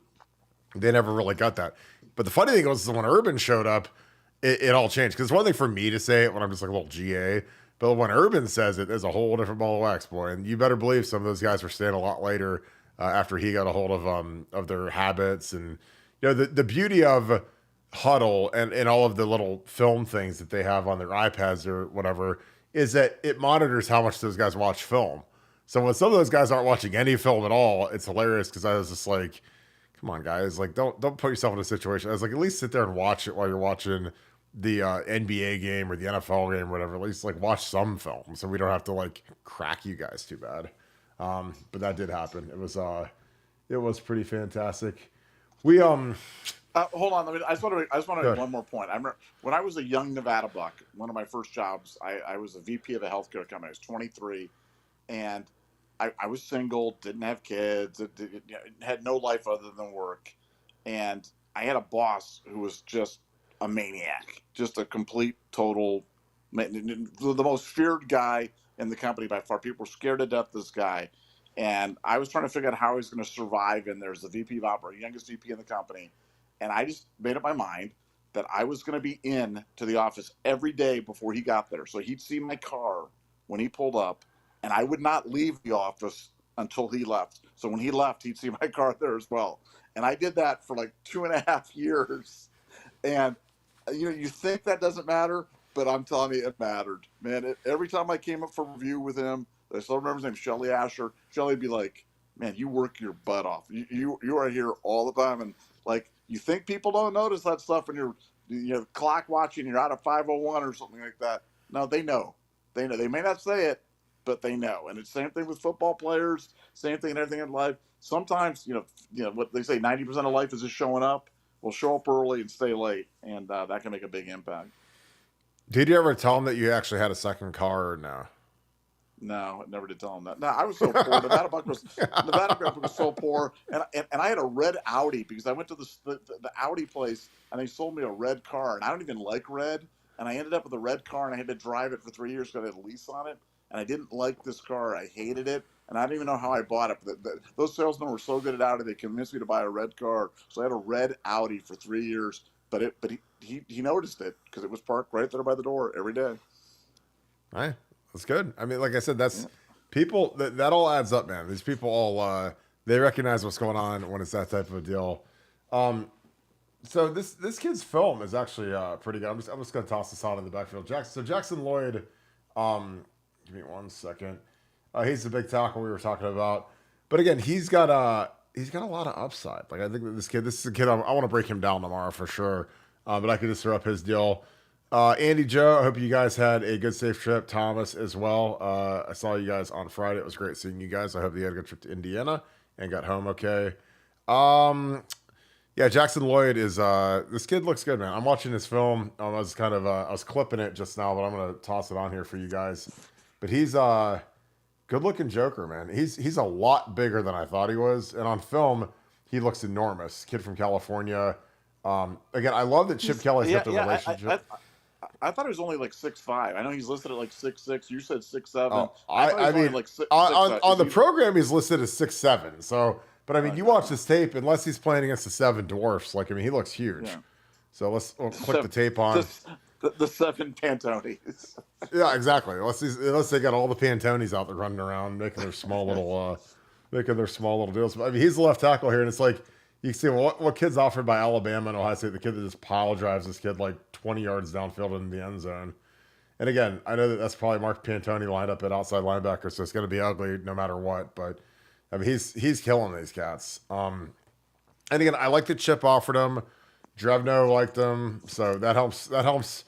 Speaker 1: They never really got that. But the funny thing was when Urban showed up, it all changed. Because it's one thing for me to say it when I'm just like a little GA, but when Urban says it, there's a whole different ball of wax, boy. And you better believe some of those guys were staying a lot later after he got a hold of their habits. And the beauty of Huddle and all of the little film things that they have on their iPads or whatever is that it monitors how much those guys watch film. So when some of those guys aren't watching any film at all, it's hilarious because I was just like, come on, guys, like don't put yourself in a situation. I was like, at least sit there and watch it while you're watching the NBA game or the NFL game or whatever. At least like watch some film so we don't have to like crack you guys too bad. But that did happen. It was pretty fantastic. We
Speaker 2: hold on. I just want to make one more point. I remember when I was a young Nevadabuck, one of my first jobs, I was a VP of a healthcare company. I was 23, and I was single, didn't have kids, had no life other than work, and I had a boss who was just a maniac, just a complete, total, the most feared guy in the company by far. People were scared to death of this guy, and I was trying to figure out how he was going to survive. And there's the VP of operations, youngest VP in the company. And I just made up my mind that I was going to be in to the office every day before he got there. So he'd see my car when he pulled up, and I would not leave the office until he left. So when he left, he'd see my car there as well. And I did that for like 2.5 years. And, you think that doesn't matter, but I'm telling you, it mattered. Man, every time I came up for review with him, I still remember his name, Shelly Asher. Shelly'd be like, man, you work your butt off. You are here all the time. And, like, you think people don't notice that stuff when you're clock watching, you're out of 5:01 or something like that. No, they know. They know. They may not say it, but they know. And it's the same thing with football players, same thing in everything in life. Sometimes, what they say, 90% of life is just showing up. We'll show up early and stay late, and that can make a big impact.
Speaker 1: Did you ever tell them that you actually had a second car or no?
Speaker 2: No, I never did tell him that. No, I was so poor. Nevadabuck was so poor, and I had a red Audi because I went to the Audi place and they sold me a red car, and I don't even like red, and I ended up with a red car and I had to drive it for 3 years because I had a lease on it, and I didn't like this car. I hated it, and I don't even know how I bought it. Those salesmen were so good at Audi, they convinced me to buy a red car, so I had a red Audi for 3 years. But he noticed it because it was parked right there by the door every day.
Speaker 1: Right. That's good. I mean, like I said, that's people that all adds up, man. These people all they recognize what's going on when it's that type of a deal. So this kid's film is actually pretty good. I'm just gonna toss this out in the backfield. Jackson Lloyd, give me 1 second. He's the big tackle we were talking about. But again, he's got a lot of upside. Like I think that this is a kid I want to break him down tomorrow for sure. But I could just throw up his deal. Andy, Joe, I hope you guys had a good, safe trip. Thomas as well. I saw you guys on Friday. It was great seeing you guys. I hope you had a good trip to Indiana and got home okay. Yeah, Jackson Lloyd is, this kid looks good, man. I'm watching his film. I was clipping it just now, but I'm going to toss it on here for you guys. But he's a good-looking joker, man. He's a lot bigger than I thought he was. And on film, he looks enormous. Kid from California. Again, I love that Chip Kelly's got the relationship.
Speaker 2: I thought he was only like 6'5". I know he's listed at like 6'6". You said 6'7".
Speaker 1: Oh, I mean, like on the program he's listed as 6'7". So, but I mean, you watch this tape, unless he's playing against the 7 dwarfs. Like, I mean, he looks huge. Yeah. So we'll click the tape on
Speaker 2: the 7 Pantones.
Speaker 1: Yeah, exactly. Unless they got all the Pantones out there running around making their small little deals. But I mean, he's the left tackle here, and it's like, you can see what kid's offered by Alabama and Ohio State. The kid that just pile drives this kid like 20 yards downfield in the end zone. And again, I know that's probably Mark Pantoni lined up at outside linebacker, so it's going to be ugly no matter what. But I mean, he's killing these cats. And again, I like that Chip offered him. Drevno liked him, so that helps. That helps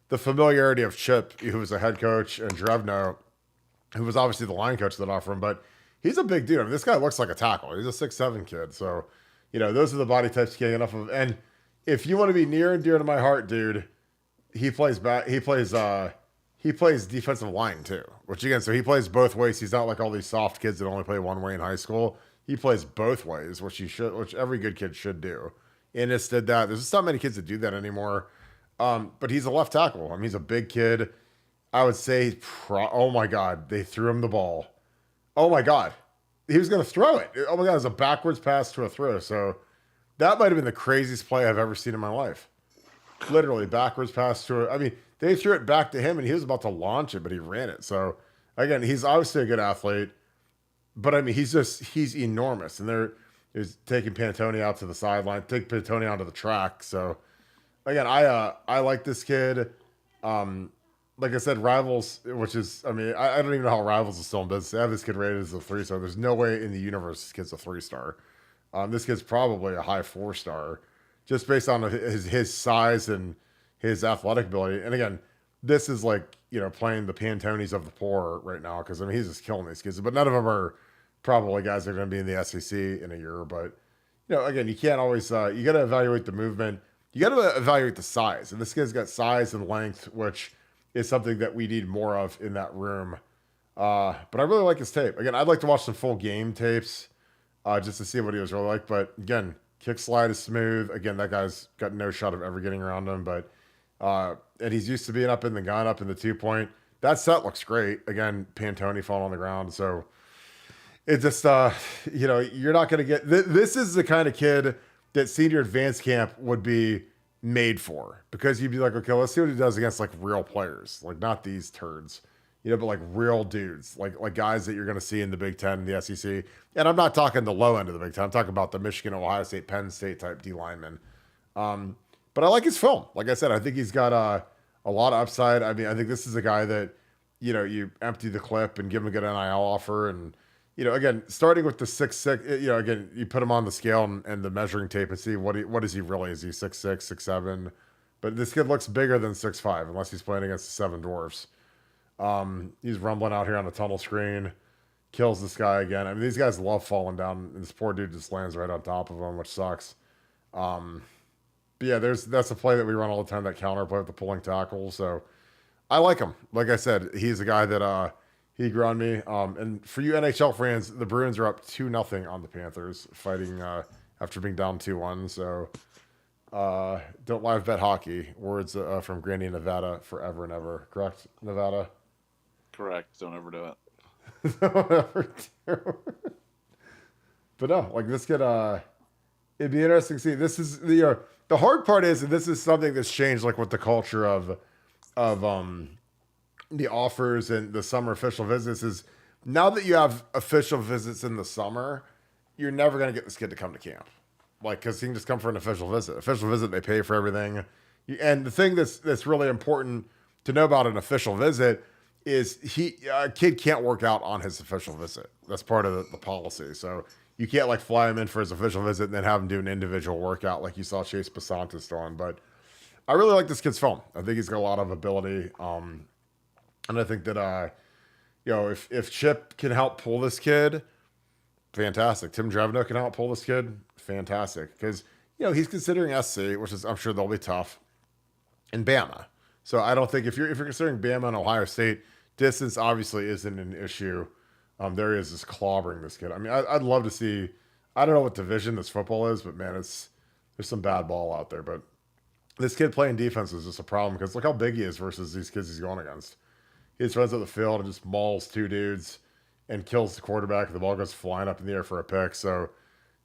Speaker 1: the familiarity of Chip, who was a head coach, and Drevno, who was obviously the line coach that offered him. But he's a big dude. I mean, this guy looks like a tackle. He's a 6'7" kid, so. Those are the body types getting enough of. And if you want to be near and dear to my heart, dude, he plays defensive line too. Which again, so he plays both ways. He's not like all these soft kids that only play one way in high school. He plays both ways, which every good kid should do. Ennis did that. There's just not many kids that do that anymore. But he's a left tackle. I mean, he's a big kid. I would say, oh my God, they threw him the ball. Oh my God. He was going to throw it. Oh my God, it was a backwards pass to a throw. So that might have been the craziest play I've ever seen in my life. Literally backwards pass to it. I mean, they threw it back to him and he was about to launch it, but he ran it. So again, he's obviously a good athlete, but I mean, he's enormous. And he's taking Pantone out to the sideline, take Pantone onto the track. So again, I like this kid. Like I said, Rivals, which is, I mean, I don't even know how Rivals is still in business. They have this kid rated as a 3-star. There's no way in the universe this kid's a 3-star. This kid's probably a high 4-star, just based on his size and his athletic ability. And again, this is like, playing the Pantones of the poor right now, because I mean, he's just killing these kids. But none of them are probably guys that are going to be in the SEC in a year. But again, you can't always you got to evaluate the movement. You got to evaluate the size, and this kid's got size and length, which is something that we need more of in that room. But I really like his tape. Again, I'd like to watch some full game tapes just to see what he was really like. But again, kick slide is smooth. Again, that guy's got no shot of ever getting around him. But and he's used to being up in the gun, up in the 2-point. That set looks great. Again, Pantone falling on the ground. So it just, you're not going to get... This is the kind of kid that senior advanced camp would be made for, because you'd be like, okay, let's see what he does against like real players, like not these turds, but like real dudes, like guys that you're going to see in the Big Ten and the SEC. And I'm not talking the low end of the Big Ten. I'm talking about the Michigan, Ohio State, Penn State type D linemen. But I like his film. Like I said, I think he's got a lot of upside. I mean, I think this is a guy that, you empty the clip and give him a good NIL offer. And, again, starting with the 6'6", again, you put him on the scale and the measuring tape and see what is he really? Is he 6'6", 6'7"? But this kid looks bigger than 6'5", unless he's playing against the Seven Dwarfs. He's rumbling out here on the tunnel screen, kills this guy again. I mean, these guys love falling down, and this poor dude just lands right on top of him, which sucks. But yeah, that's a play that we run all the time, that counter play with the pulling tackle. So I like him. Like I said, he's a guy that he grew on me. And for you NHL fans, the Bruins are up 2-0 on the Panthers, fighting after being down 2-1. So don't live bet hockey. Words from Granny Nevada, forever and ever. Correct, Nevada?
Speaker 2: Correct. Don't ever do it.
Speaker 1: Don't ever do it. But no, like this kid, it'd be interesting to see. This is the hard part is, and this is something that's changed, like with the culture of the offers and the summer official visits, is now that you have official visits in the summer, you're never going to get this kid to come to camp. Like, because he can just come for an official visit. Official visit, they pay for everything. And the thing that's really important to know about an official visit is a kid can't work out on his official visit. That's part of the policy. So you can't like fly him in for his official visit and then have him do an individual workout like you saw Chase Basantis doing. But I really like this kid's film. I think he's got a lot of ability. And I think that, if Chip can help pull this kid, fantastic. Tim Drevno can help pull this kid, fantastic. Because, he's considering SC, which is, I'm sure they'll be tough, and Bama. So I don't think if you're considering Bama and Ohio State, distance obviously isn't an issue. There is just clobbering this kid. I mean, I'd love to see, I don't know what division this football is, but man, there's some bad ball out there. But this kid playing defense is just a problem, because look how big he is versus these kids he's going against. He just runs up the field and just mauls two dudes and kills the quarterback, and the ball goes flying up in the air for a pick. So,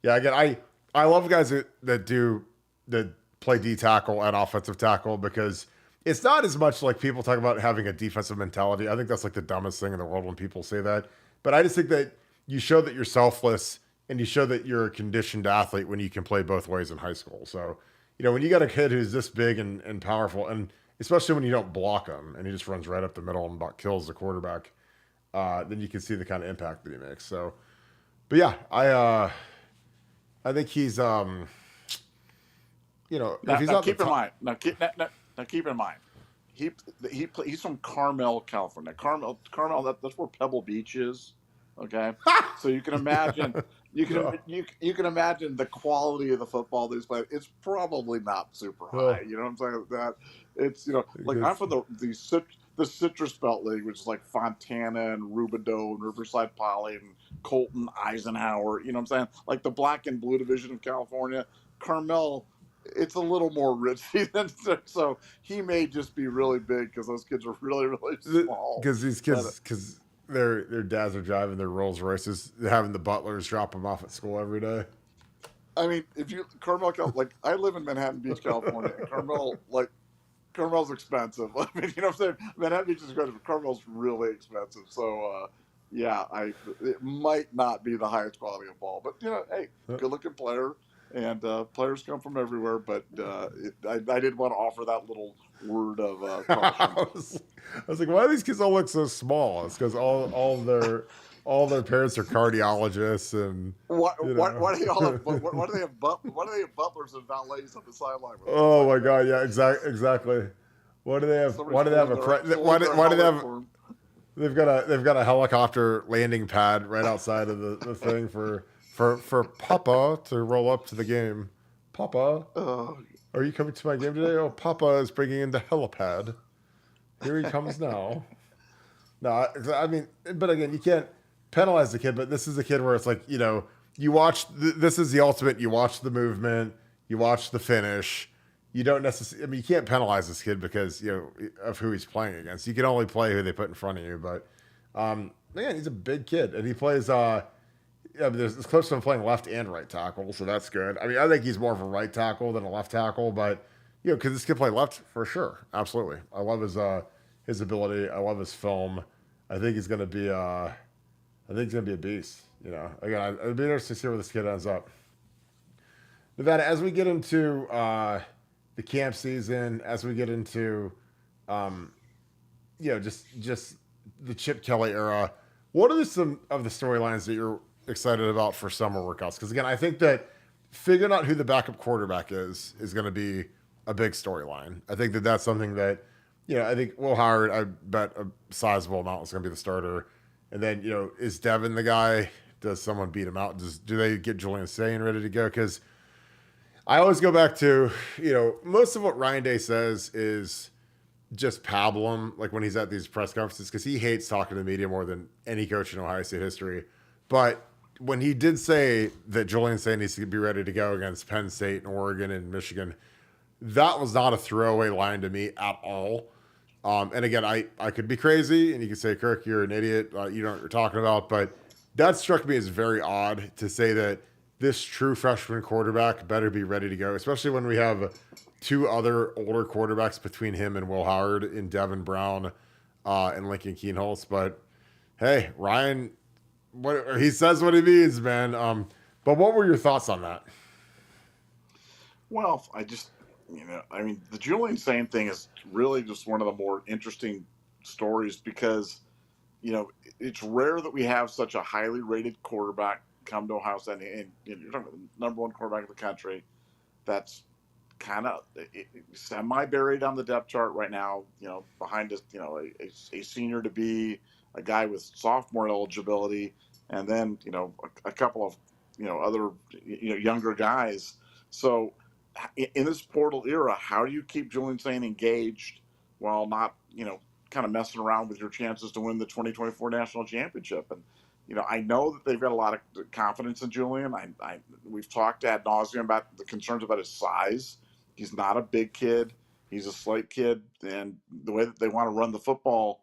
Speaker 1: yeah, again, I love guys that play D tackle and offensive tackle, because it's not as much like people talk about having a defensive mentality. I think that's like the dumbest thing in the world when people say that. But I just think that you show that you're selfless and you show that you're a conditioned athlete when you can play both ways in high school. So, when you got a kid who's this big and powerful, and especially when you don't block him and he just runs right up the middle and about kills the quarterback, then you can see the kind of impact that he makes. So, but yeah, I think he's, if he's not
Speaker 2: keep in mind. Now keep in mind, he's from Carmel, California. Carmel, that's where Pebble Beach is. Okay, so you can imagine. You can imagine the quality of the football that he's playing. It's probably not super high. You know what I'm saying? That it's like I'm from the Citrus Belt League, which is like Fontana and Rubidoux and Riverside Poly and Colton, Eisenhower. You know what I'm saying? Like the black and blue division of California. Carmel, it's a little more ritzy than so. He may just be really big because those kids are really, really small.
Speaker 1: Because these kids, because their dads are driving their Rolls Royces, having the butlers drop them off at school every day.
Speaker 2: I mean, if you Carmel, like I live in Manhattan Beach, California, and Carmel's expensive. I mean, you know what I'm saying? Manhattan Beach is expensive, but Carmel's really expensive. So, yeah, it might not be the highest quality of ball, but you know, hey, good looking player, and players come from everywhere. But I did want to offer that little word of caution.
Speaker 1: I was like, why do these kids all look so small? It's because all their parents are cardiologists, and you know.
Speaker 2: Why do they all have why do they have butlers and valets on the sideline with them? It's
Speaker 1: Oh
Speaker 2: like
Speaker 1: my god, yeah, exactly. What do they have?
Speaker 2: somebody's
Speaker 1: Why do they have why do they have?
Speaker 2: for 'em.
Speaker 1: They've got a helicopter landing pad right outside of the thing for Papa to roll up to the game. Papa, are you coming to my game today? Oh, Papa is bringing in the helipad. Here he comes now. No, I mean, but again, you can't penalize the kid. But this is a kid where it's like, you know, you watch. This is the ultimate. You watch the movement. You watch the finish. You don't necessarily. I mean, you can't penalize this kid because you know of who he's playing against. You can only play who they put in front of you. But man, he's a big kid, and he plays. Yeah, but it's close to him playing left and right tackle, so that's good. I mean, I think he's more of a right tackle than a left tackle, but you know, because this kid play left for sure, absolutely. I love his ability. I love his film. I think he's gonna be a beast. You know, again, it'd be interesting to see where this kid ends up. Nevada, as we get into the camp season, as we get into you know, just the Chip Kelly era, what are some of the storylines that you're excited about for summer workouts? Because again, I think that figuring out who the backup quarterback is going to be a big storyline. I think that that's something that, you know, I think Will Howard, I bet a sizable amount is going to be the starter. And then, you know, is Devin the guy? Does someone beat him out? Do they get Julian Sayin ready to go? Because I always go back to, you know, most of what Ryan Day says is just pablum, like when he's at these press conferences, because he hates talking to the media more than any coach in Ohio State history. But when he did say that Julian Sayin needs to be ready to go against Penn State and Oregon and Michigan, that was not a throwaway line to me at all. And again, I could be crazy, and you could say, Kirk, you're an idiot. You know what you're talking about. But that struck me as very odd to say that this true freshman quarterback better be ready to go, especially when we have two other older quarterbacks between him and Will Howard in Devin Brown and Lincoln Keenholz. But hey, Ryan, what he says what he means, man. But what were your thoughts on that?
Speaker 2: Well, you know, I mean, the Julian Sayin thing is really just one of the more interesting stories because, you know, it's rare that we have such a highly rated quarterback come to Ohio State, and you're talking about the number one quarterback in the country. That's kind of semi buried on the depth chart right now. You know, behind us, you know, a senior to be, a guy with sophomore eligibility, and then you know a couple of other younger guys. So in this portal era, how do you keep Julian Sayin engaged while not kind of messing around with your chances to win the 2024 national championship? And I know that they've got a lot of confidence in Julian. We've talked ad nauseum about the concerns about his size. He's not a big kid. He's a slight kid, and the way that they want to run the football,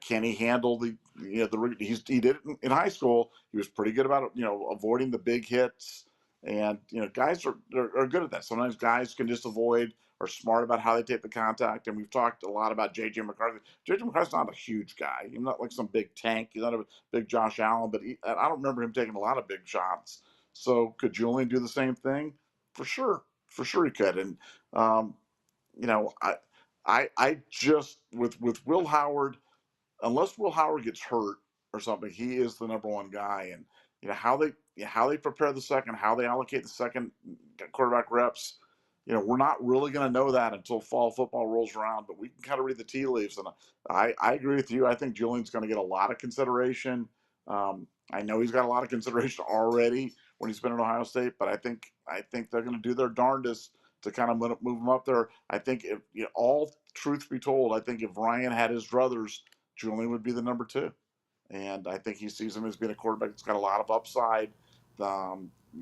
Speaker 2: can he handle he did it in high school. He was pretty good about avoiding the big hits, and guys are good at that. Sometimes guys can just avoid, are smart about how they take the contact, and we've talked a lot about J.J. McCarthy. J.J. McCarthy's not a huge guy. He's not like some big tank. He's not a big Josh Allen, but I don't remember him taking a lot of big shots. So could Julian do the same thing? For sure he could. And you know, I just with Will Howard, unless Will Howard gets hurt or something, he is the number one guy. And how they prepare the second, how they allocate the second quarterback reps. We're not really going to know that until fall football rolls around, but we can kind of read the tea leaves. And I agree with you. I think Julian's going to get a lot of consideration. I know he's got a lot of consideration already when he's been at Ohio State, but I think they're going to do their darndest to kind of move him up there. I think if all truth be told, I think if Ryan had his druthers, Julian would be the number two. And I think he sees him as being a quarterback that's got a lot of upside.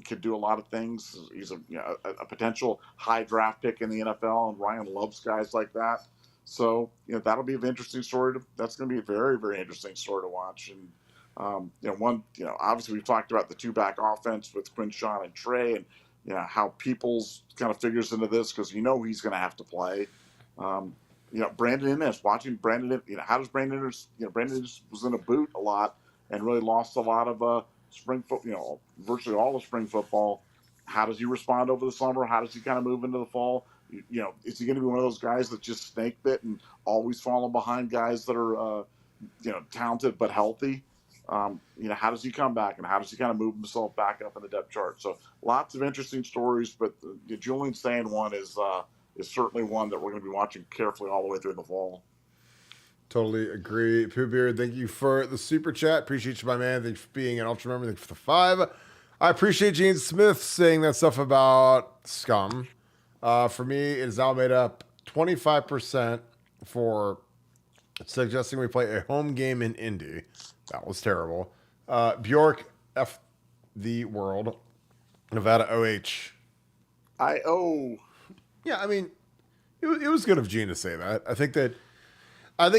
Speaker 2: Could do a lot of things. He's a potential high draft pick in the NFL, and Ryan loves guys like that. So that'll be an interesting story. That's going to be a very, very interesting story to watch. And obviously we've talked about the two back offense with Quinshawn and Trey, and how Peoples kind of figures into this, because he's going to have to play. Brandon Innes, watching Brandon, how does Brandon Innes, Brandon Innes was in a boot a lot and really lost a lot of spring football, virtually all of spring football. How does he respond over the summer? How does he kind of move into the fall? Is he going to be one of those guys that just snake bit and always falling behind guys that are, talented but healthy? How does he come back, and how does he kind of move himself back up in the depth chart? So lots of interesting stories, but the Julian Sayin one is certainly one that we're going to be watching carefully all the way through the fall.
Speaker 1: Totally agree. Pooh Beard, thank you for the super chat. Appreciate you, my man. Thanks for being an ultra member. Thanks for the 5. I appreciate Gene Smith saying that stuff about scum. For me, it is now made up 25% for suggesting we play a home game in Indy. That was terrible. Bjork, F the world. Nevada OH. Yeah, I mean, it was good of Gene to say that. I think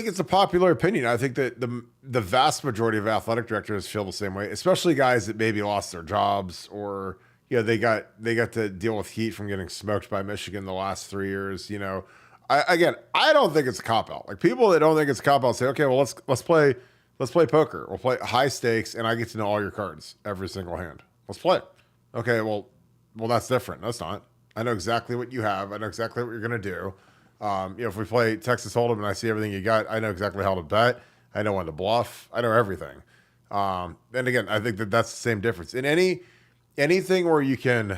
Speaker 1: it's a popular opinion. I think that the vast majority of athletic directors feel the same way, especially guys that maybe lost their jobs, or they got to deal with heat from getting smoked by Michigan the last 3 years. I don't think it's a cop out. Like, people that don't think it's a cop out say, okay, well, let's play poker. We'll play high stakes, and I get to know all your cards, every single hand. Let's play it. Okay, well, that's different. No, it's not. I know exactly what you have. I know exactly what you're gonna do. If we play Texas Hold'em and I see everything you got, I know exactly how to bet. I know when to bluff. I know everything. And again, I think that's the same difference. In anything where you can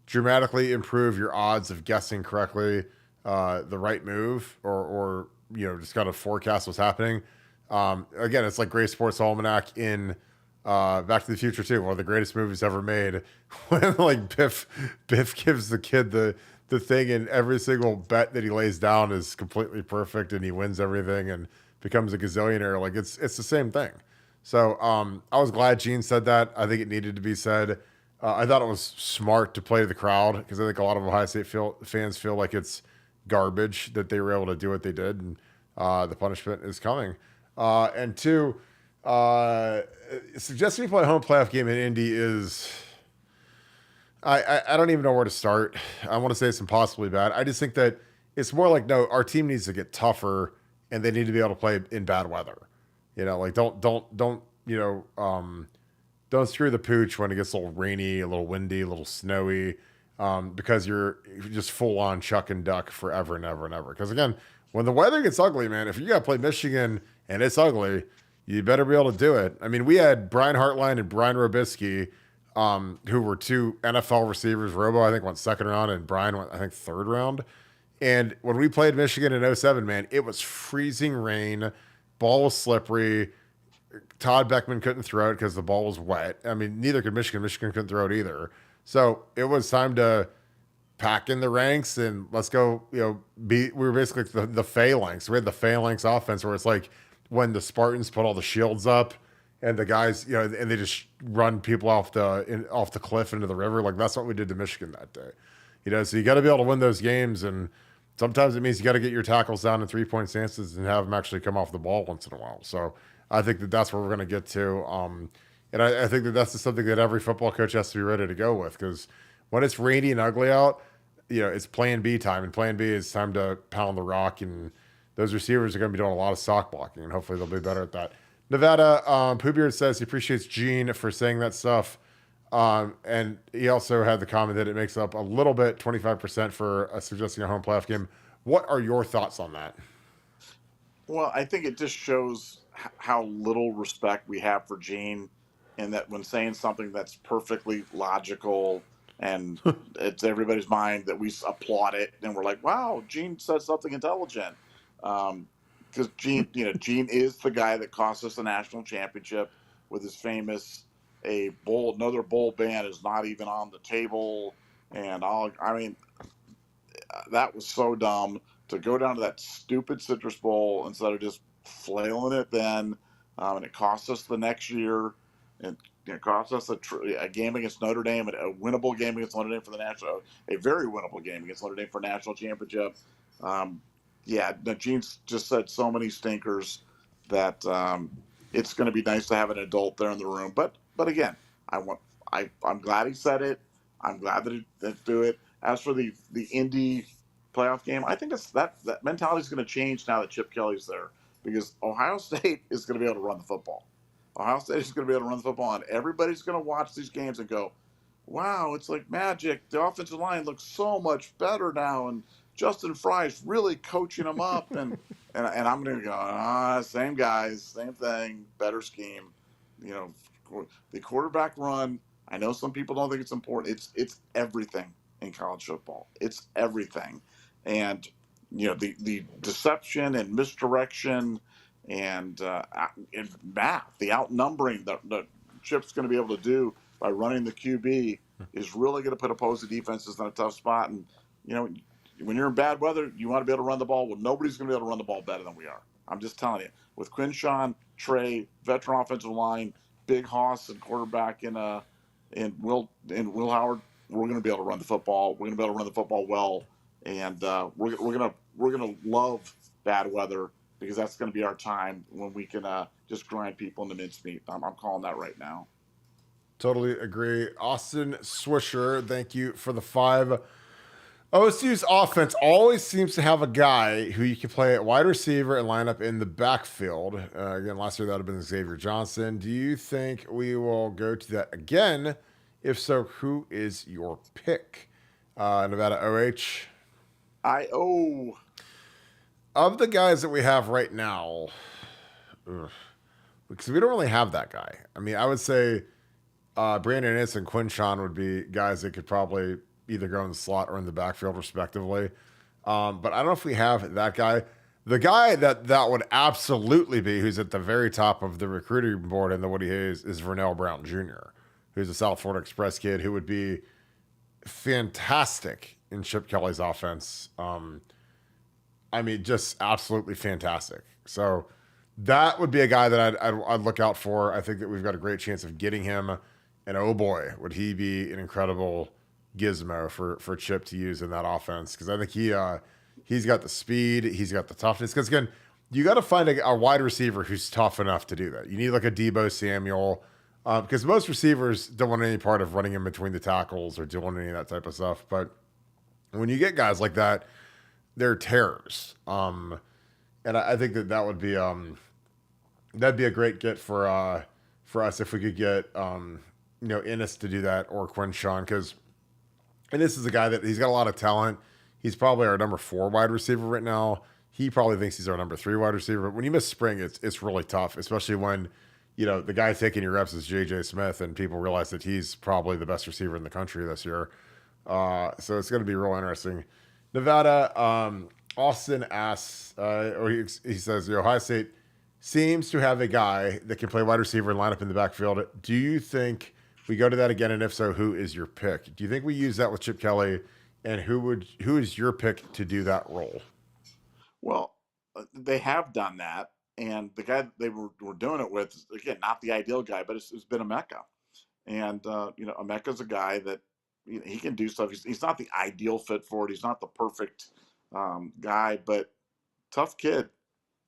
Speaker 1: dramatically improve your odds of guessing correctly the right move, or just kind of forecast what's happening. Again, it's like Great Sports Almanac in Back to the Future 2, one of the greatest movies ever made, when like Biff gives the kid the thing, and every single bet that he lays down is completely perfect, and he wins everything and becomes a gazillionaire. Like, it's the same thing. So I was glad Gene said that. I think it needed to be said. I thought it was smart to play to the crowd, because I think a lot of Ohio State fans feel like it's garbage that they were able to do what they did, and the punishment is coming. And 2, suggesting we play a home playoff game in Indy is, I don't even know where to start. I want to say it's impossibly bad. I just think that it's more like, no, our team needs to get tougher, and they need to be able to play in bad weather. Like, don't screw the pooch when it gets a little rainy, a little windy, a little snowy, because you're just full on chuck and duck forever and ever and ever. Because again, when the weather gets ugly, man, if you got to play Michigan and it's ugly, you better be able to do it. I mean, we had Brian Hartline and Brian Robisky, who were 2 NFL receivers. Robo, I think, went 2nd round, and Brian went, I think, 3rd round. And when we played Michigan in 2007, man, it was freezing rain. Ball was slippery. Todd Beckman couldn't throw it because the ball was wet. I mean, neither could Michigan. Michigan couldn't throw it either. So it was time to pack in the ranks and let's go. We were basically the phalanx. We had the phalanx offense, where it's like when the Spartans put all the shields up and the guys, and they just run people off the cliff into the river. Like, that's what we did to Michigan that day. So you got to be able to win those games, and sometimes it means you got to get your tackles down in 3-point stances and have them actually come off the ball once in a while. So I think that's where we're going to get to. And I think that's just something that every football coach has to be ready to go with, because when it's rainy and ugly out, it's plan B time, and plan B is time to pound the rock, and those receivers are going to be doing a lot of sock blocking, and hopefully they'll be better at that. Nevada, Pooh Beard says he appreciates Gene for saying that stuff. And he also had the comment that it makes up a little bit, 25% for suggesting a home playoff game. What are your thoughts on that?
Speaker 2: Well, I think it just shows how little respect we have for Gene, and that when saying something that's perfectly logical and it's everybody's mind, that we applaud it and we're like, wow, Gene said something intelligent. Because Gene is the guy that cost us the national championship with his famous another bowl ban is not even on the table. And that was so dumb to go down to that stupid Citrus Bowl instead of just flailing it then. And it cost us the next year. And it cost us a game against Notre Dame, a winnable game against Notre Dame for the national, a very winnable game against Notre Dame for national championship. Gene's just said so many stinkers that it's going to be nice to have an adult there in the room. But again, I'm glad he said it. I'm glad that they do it. As for the Indy playoff game, I think that mentality is going to change now that Chip Kelly's there, because Ohio State is going to be able to run the football. Ohio State is going to be able to run the football, and everybody's going to watch these games and go, "Wow, it's like magic. The offensive line looks so much better now, and Justin Fry's really coaching them up." And I'm going to go, same guys, same thing, better scheme. You know, the quarterback run. I know some people don't think it's important. It's everything in college football. It's everything, and the deception and misdirection and math, the outnumbering that Chip's going to be able to do by running the QB is really going to put opposing defenses in a tough spot. And when you're in bad weather, you want to be able to run the ball. Well, nobody's going to be able to run the ball better than we are. I'm just telling you. With Quinshawn, Trey, veteran offensive line, Big Hoss, and quarterback in Will Howard, we're going to be able to run the football. We're going to be able to run the football well, and we're gonna love bad weather, because that's going to be our time when we can just grind people into mincemeat. I'm calling that right now.
Speaker 1: Totally agree. Austin Swisher, thank you for the 5. OSU's offense always seems to have a guy who you can play at wide receiver and line up in the backfield. Again, last year that would have been Xavier Johnson. Do you think we will go to that again? If so, who is your pick? Nevada OH? Of the guys that we have right now, because we don't really have that guy. I mean, I would say Brandon Ince and Quinshawn would be guys that could probably either go in the slot or in the backfield, respectively. But I don't know if we have that guy. The guy that would absolutely be, who's at the very top of the recruiting board in the Woody Hayes, is Vernell Brown Jr., who's a South Florida Express kid who would be fantastic in Chip Kelly's offense. I mean, just absolutely fantastic. So that would be a guy that I'd look out for. I think that we've got a great chance of getting him. And oh boy, would he be an incredible gizmo for Chip to use in that offense, because I think he's got the speed, he's got the toughness. Because again, you got to find a wide receiver who's tough enough to do that. You need like a Deebo Samuel, because most receivers don't want any part of running in between the tackles or doing any of that type of stuff. But when you get guys like that, they're terrors. And I think that would be that'd be a great get for us if we could get Ennis to do that, or Quinshawn, because Ennis is a guy that he's got a lot of talent. He's probably our number 4 wide receiver right now. He probably thinks he's our number 3 wide receiver. But when you miss spring, it's really tough, especially when the guy taking your reps is J.J. Smith, and people realize that he's probably the best receiver in the country this year. So it's going to be real interesting. Nevada, Austin asks, or he says, Ohio State seems to have a guy that can play wide receiver and line up in the backfield. Do you think we go to that again? And if so, who is your pick? Do you think we use that with Chip Kelly? And who is your pick to do that role?
Speaker 2: Well, they have done that. And the guy they were doing it with, again, not the ideal guy, but it's been Emeka. And, Emeka's a guy that he can do stuff. He's not the ideal fit for it. He's not the perfect guy, but tough kid,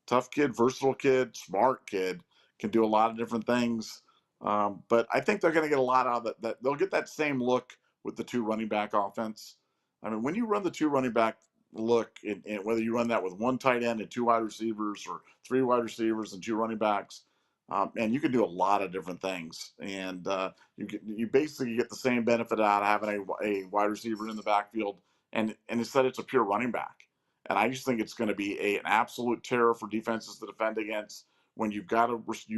Speaker 2: versatile kid, smart kid, can do a lot of different things. But I think they're going to get a lot out of that. They'll get that same look with the 2 running back offense. I mean, when you run the 2 running back look, and whether you run that with 1 tight end and 2 wide receivers, or 3 wide receivers and 2 running backs, and you can do a lot of different things. And you basically get the same benefit out of having a wide receiver in the backfield, and instead it's a pure running back. And I just think it's going to be an absolute terror for defenses to defend against, when you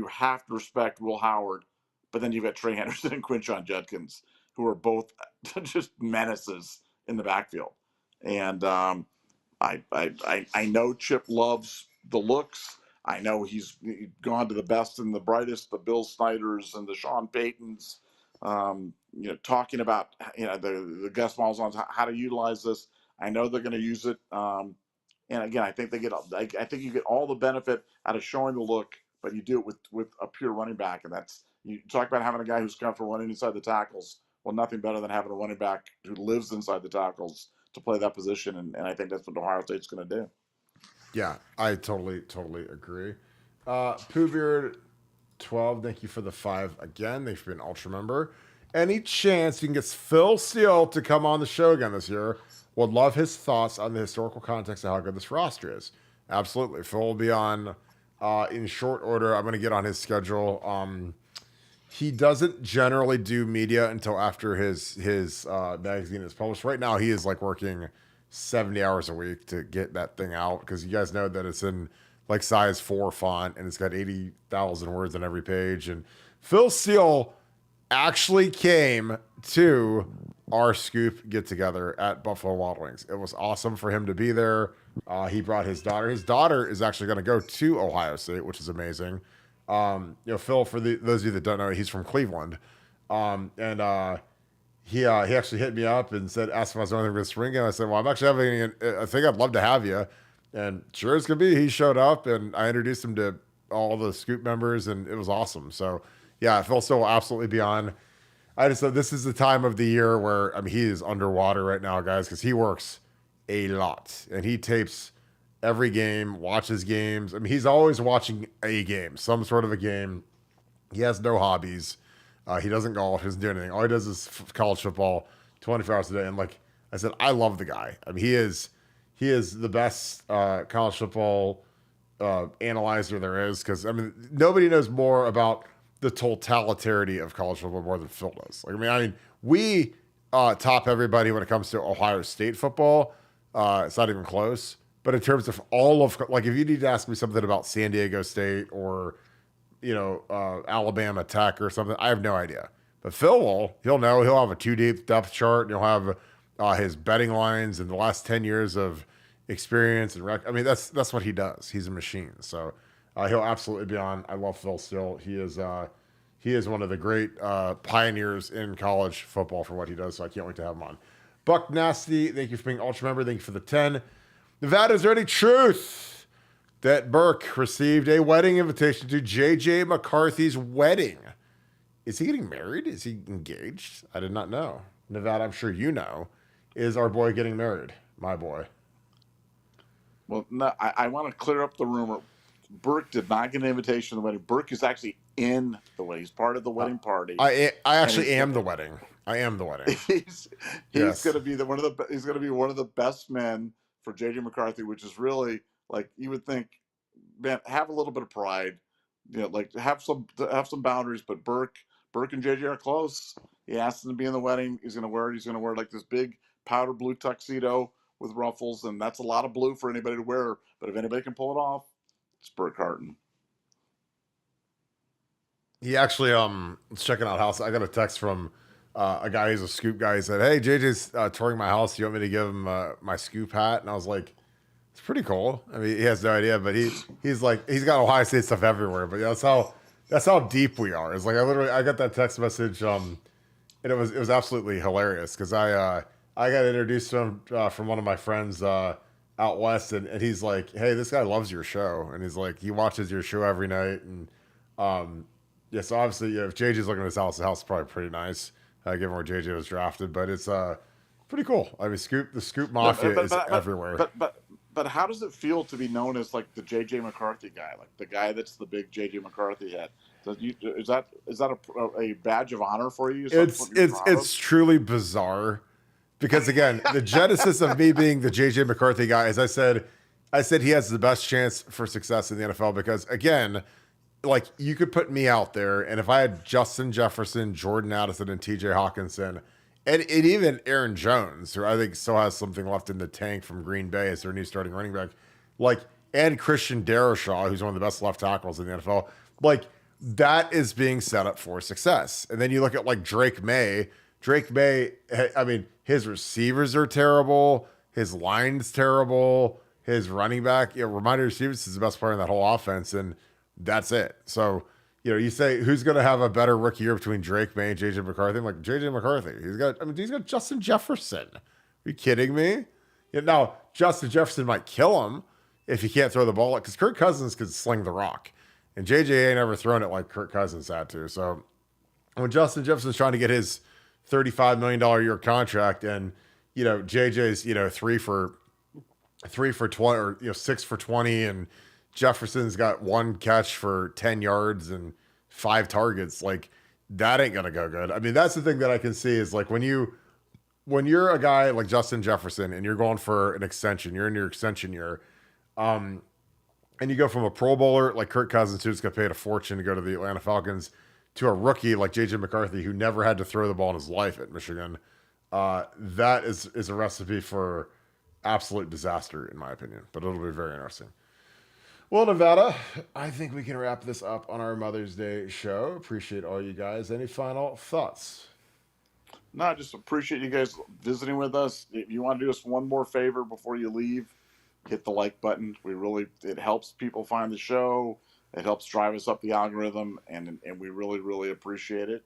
Speaker 2: have to respect Will Howard, but then you've got Trey Henderson and Quinshawn Judkins, who are both just menaces in the backfield. And I know Chip loves the looks. I know he's gone to the best and the brightest, the Bill Snyders and the Sean Paytons, talking about the Gus Malzahn's, how to utilize this. I know they're going to use it. And again, I think I think you get all the benefit out of showing the look, but you do it with a pure running back. And that's, you talk about having a guy who's comfortable running inside the tackles. Well, nothing better than having a running back who lives inside the tackles to play that position. And I think that's what Ohio State's going to do.
Speaker 1: Yeah, I totally agree. Pooh Beard 12, thank you for the 5 again. Thanks for being an ultra member. any chance you can get Phil Steele to come on the show again this year, would love his thoughts on the historical context of how good this roster is. Absolutely. Phil will be on in short order. I'm going to get on his schedule. He doesn't generally do media until after his magazine is published. Right now, he is like working 70 hours a week to get that thing out because you guys know that it's in like size 4 font and it's got 80,000 words on every page. And Phil Steele actually came to our Scoop get together at Buffalo Wild Wings. It was awesome for him to be there. He brought his daughter. His daughter is actually going to go to Ohio State, which is amazing. Phil, for those of you that don't know, he's from Cleveland. He actually hit me up and said, asked if I was going to the spring game. I said, well, I'm actually having I think I'd love to have you. And sure as could be, he showed up and I introduced him to all the Scoop members and it was awesome. So yeah, Phil Steele will absolutely be on. I just said this is the time of the year where, I mean, he is underwater right now, guys, because he works a lot and he tapes every game, watches games. I mean, he's always watching a game, some sort of a game. He has no hobbies. He doesn't golf. He doesn't do anything. All he does is college football 24 hours a day. And like I said, I love the guy. I mean, he is the best college football analyzer there is because, I mean, nobody knows more about the totalitarity of college football more than Phil does. Like, I mean, we top everybody when it comes to Ohio State football. It's not even close. But in terms of all of, like, if you need to ask me something about San Diego State or, Alabama Tech or something, I have no idea. But Phil he'll know. He'll have a 2 deep depth chart. And he'll have his betting lines and the last 10 years of experience and I mean, that's what he does. He's a machine. So he'll absolutely be on. I love Phil Steele. He is one of the great pioneers in college football for what he does. So I can't wait to have him on. Buck Nasty, thank you for being Ultra member. Thank you for the 10. Nevada, is there any truth that Burke received a wedding invitation to J.J. McCarthy's wedding? Is he getting married? Is he engaged? I did not know. Nevada, I'm sure you know. Is our boy getting married? My boy.
Speaker 2: Well, no, I want to clear up the rumor. Burke did not get an invitation to the wedding. Burke is actually in the wedding. He's part of the wedding party.
Speaker 1: I actually am the wedding. I am the wedding.
Speaker 2: He's going to be he's going to be one of the best men for J.J. McCarthy, which is really like you would think, man, have a little bit of pride, like have some boundaries. But Burke and J.J. are close. He asked him to be in the wedding. He's going to wear like this big powder blue tuxedo with ruffles, and that's a lot of blue for anybody to wear. But if anybody can pull it off, it's Burke Harton.
Speaker 1: He actually was checking out house. I got a text from a guy who's a Scoop guy. He said, "Hey, JJ's touring my house. You want me to give him my Scoop hat?" And I was like, "It's pretty cool." I mean, he has no idea, but he's like he's got Ohio State stuff everywhere. But that's how deep we are. It's like I got that text message, and it was absolutely hilarious because I got introduced to him from one of my friends out west, and he's like, "Hey, this guy loves your show," and he's like, he watches your show every night, and yeah. So obviously, if JJ's looking at his house, the house is probably pretty nice. Given where JJ was drafted, but it's pretty cool. I mean, the Scoop Mafia is everywhere.
Speaker 2: But how does it feel to be known as like the JJ McCarthy guy, like the guy that's the big JJ McCarthy head? Is that a badge of honor for you?
Speaker 1: It's truly bizarre because again, the genesis of me being the JJ McCarthy guy, as I said he has the best chance for success in the NFL because again. Like, you could put me out there, and if I had Justin Jefferson, Jordan Addison, and TJ Hawkinson, and even Aaron Jones, who I think still has something left in the tank from Green Bay as their new starting running back, like, and Christian Darrisaw, who's one of the best left tackles in the NFL, like, that is being set up for success. And then you look at, like, Drake May. I mean, his receivers are terrible. His line's terrible. His running back, reminder receivers is the best player in that whole offense, and that's it. So, you say who's going to have a better rookie year between Drake May and JJ McCarthy? I'm like, JJ McCarthy. He's got Justin Jefferson. Are you kidding me? Now, Justin Jefferson might kill him if he can't throw the ball because Kirk Cousins could sling the rock. And JJ ain't ever thrown it like Kirk Cousins had to. So when Justin Jefferson's trying to get his $35 million a year contract and, JJ's, 3 for 20 or, 6 for 20 and Jefferson's got 1 catch for 10 yards and 5 targets. Like that ain't gonna go good. I mean, that's the thing that I can see is like when you're a guy like Justin Jefferson and you're going for an extension, you're in your extension year, and you go from a Pro Bowler like Kirk Cousins, who's got paid a fortune to go to the Atlanta Falcons, to a rookie like JJ McCarthy, who never had to throw the ball in his life at Michigan. That is a recipe for absolute disaster, in my opinion. But it'll be very interesting. Well, Nevada, I think we can wrap this up on our Mother's Day show. Appreciate all you guys. Any final thoughts?
Speaker 2: No, I just appreciate you guys visiting with us. If you want to do us one more favor before you leave, hit the like button. It helps people find the show. It helps drive us up the algorithm, and we really, really appreciate it.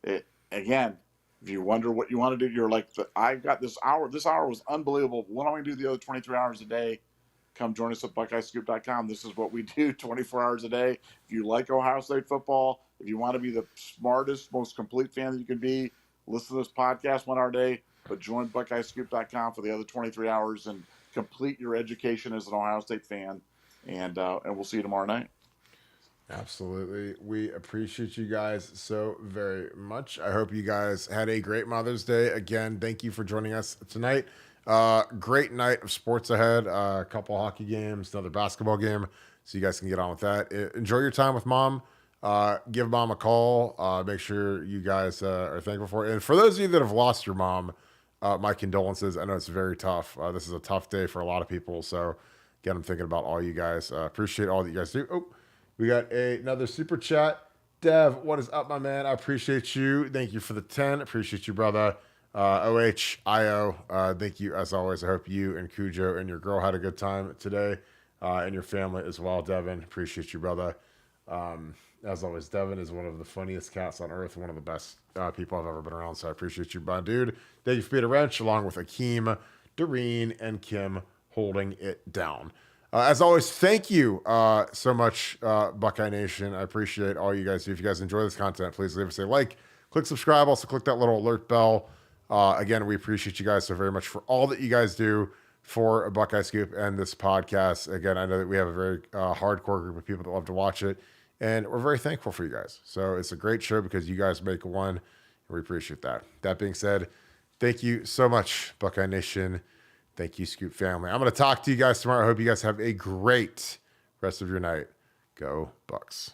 Speaker 2: And again, if you wonder what you want to do, you're like, I got this hour. This hour was unbelievable. What am I going to do the other 23 hours a day? Come join us at BuckeyeScoop.com. This is what we do 24 hours a day. If you like Ohio State football, if you want to be the smartest, most complete fan that you can be, listen to this podcast 1 hour a day, but join BuckeyeScoop.com for the other 23 hours and complete your education as an Ohio State fan. And we'll see you tomorrow night.
Speaker 1: Absolutely. We appreciate you guys so very much. I hope you guys had a great Mother's Day. Again, thank you for joining us tonight. Great night of sports ahead. A couple hockey games, another basketball game, so you guys can get on with that. Enjoy your time with mom. Give mom a call. Make sure you guys are thankful for it. And for those of you that have lost your mom, my condolences. I know it's very tough. This is a tough day for a lot of people. So again, I'm thinking about all you guys. Appreciate all that you guys do. Oh, we got another super chat. Dev, what is up, my man? I appreciate you. Thank you for the 10. Appreciate you, brother. OHIO, thank you as always. I hope you and Cujo and your girl had a good time today, and your family as well. Devin, appreciate you, brother. As always, Devin is one of the funniest cats on earth, one of the best people I've ever been around, so I appreciate you, my dude. Thank you for being a wrench, along with Akeem, Doreen, and Kim holding it down. As always, thank you so much, Buckeye Nation. I appreciate all you guys do. If you guys enjoy this content, please leave us a like, click subscribe, also click that little alert bell. Again, we appreciate you guys so very much for all that you guys do for a Buckeye Scoop and this podcast. Again, I know that we have a very hardcore group of people that love to watch it, and we're very thankful for you guys. So it's a great show because you guys make one, and we appreciate that. That being said, thank you so much, Buckeye Nation. Thank you, Scoop family. I'm going to talk to you guys tomorrow. I hope you guys have a great rest of your night. Go Bucks.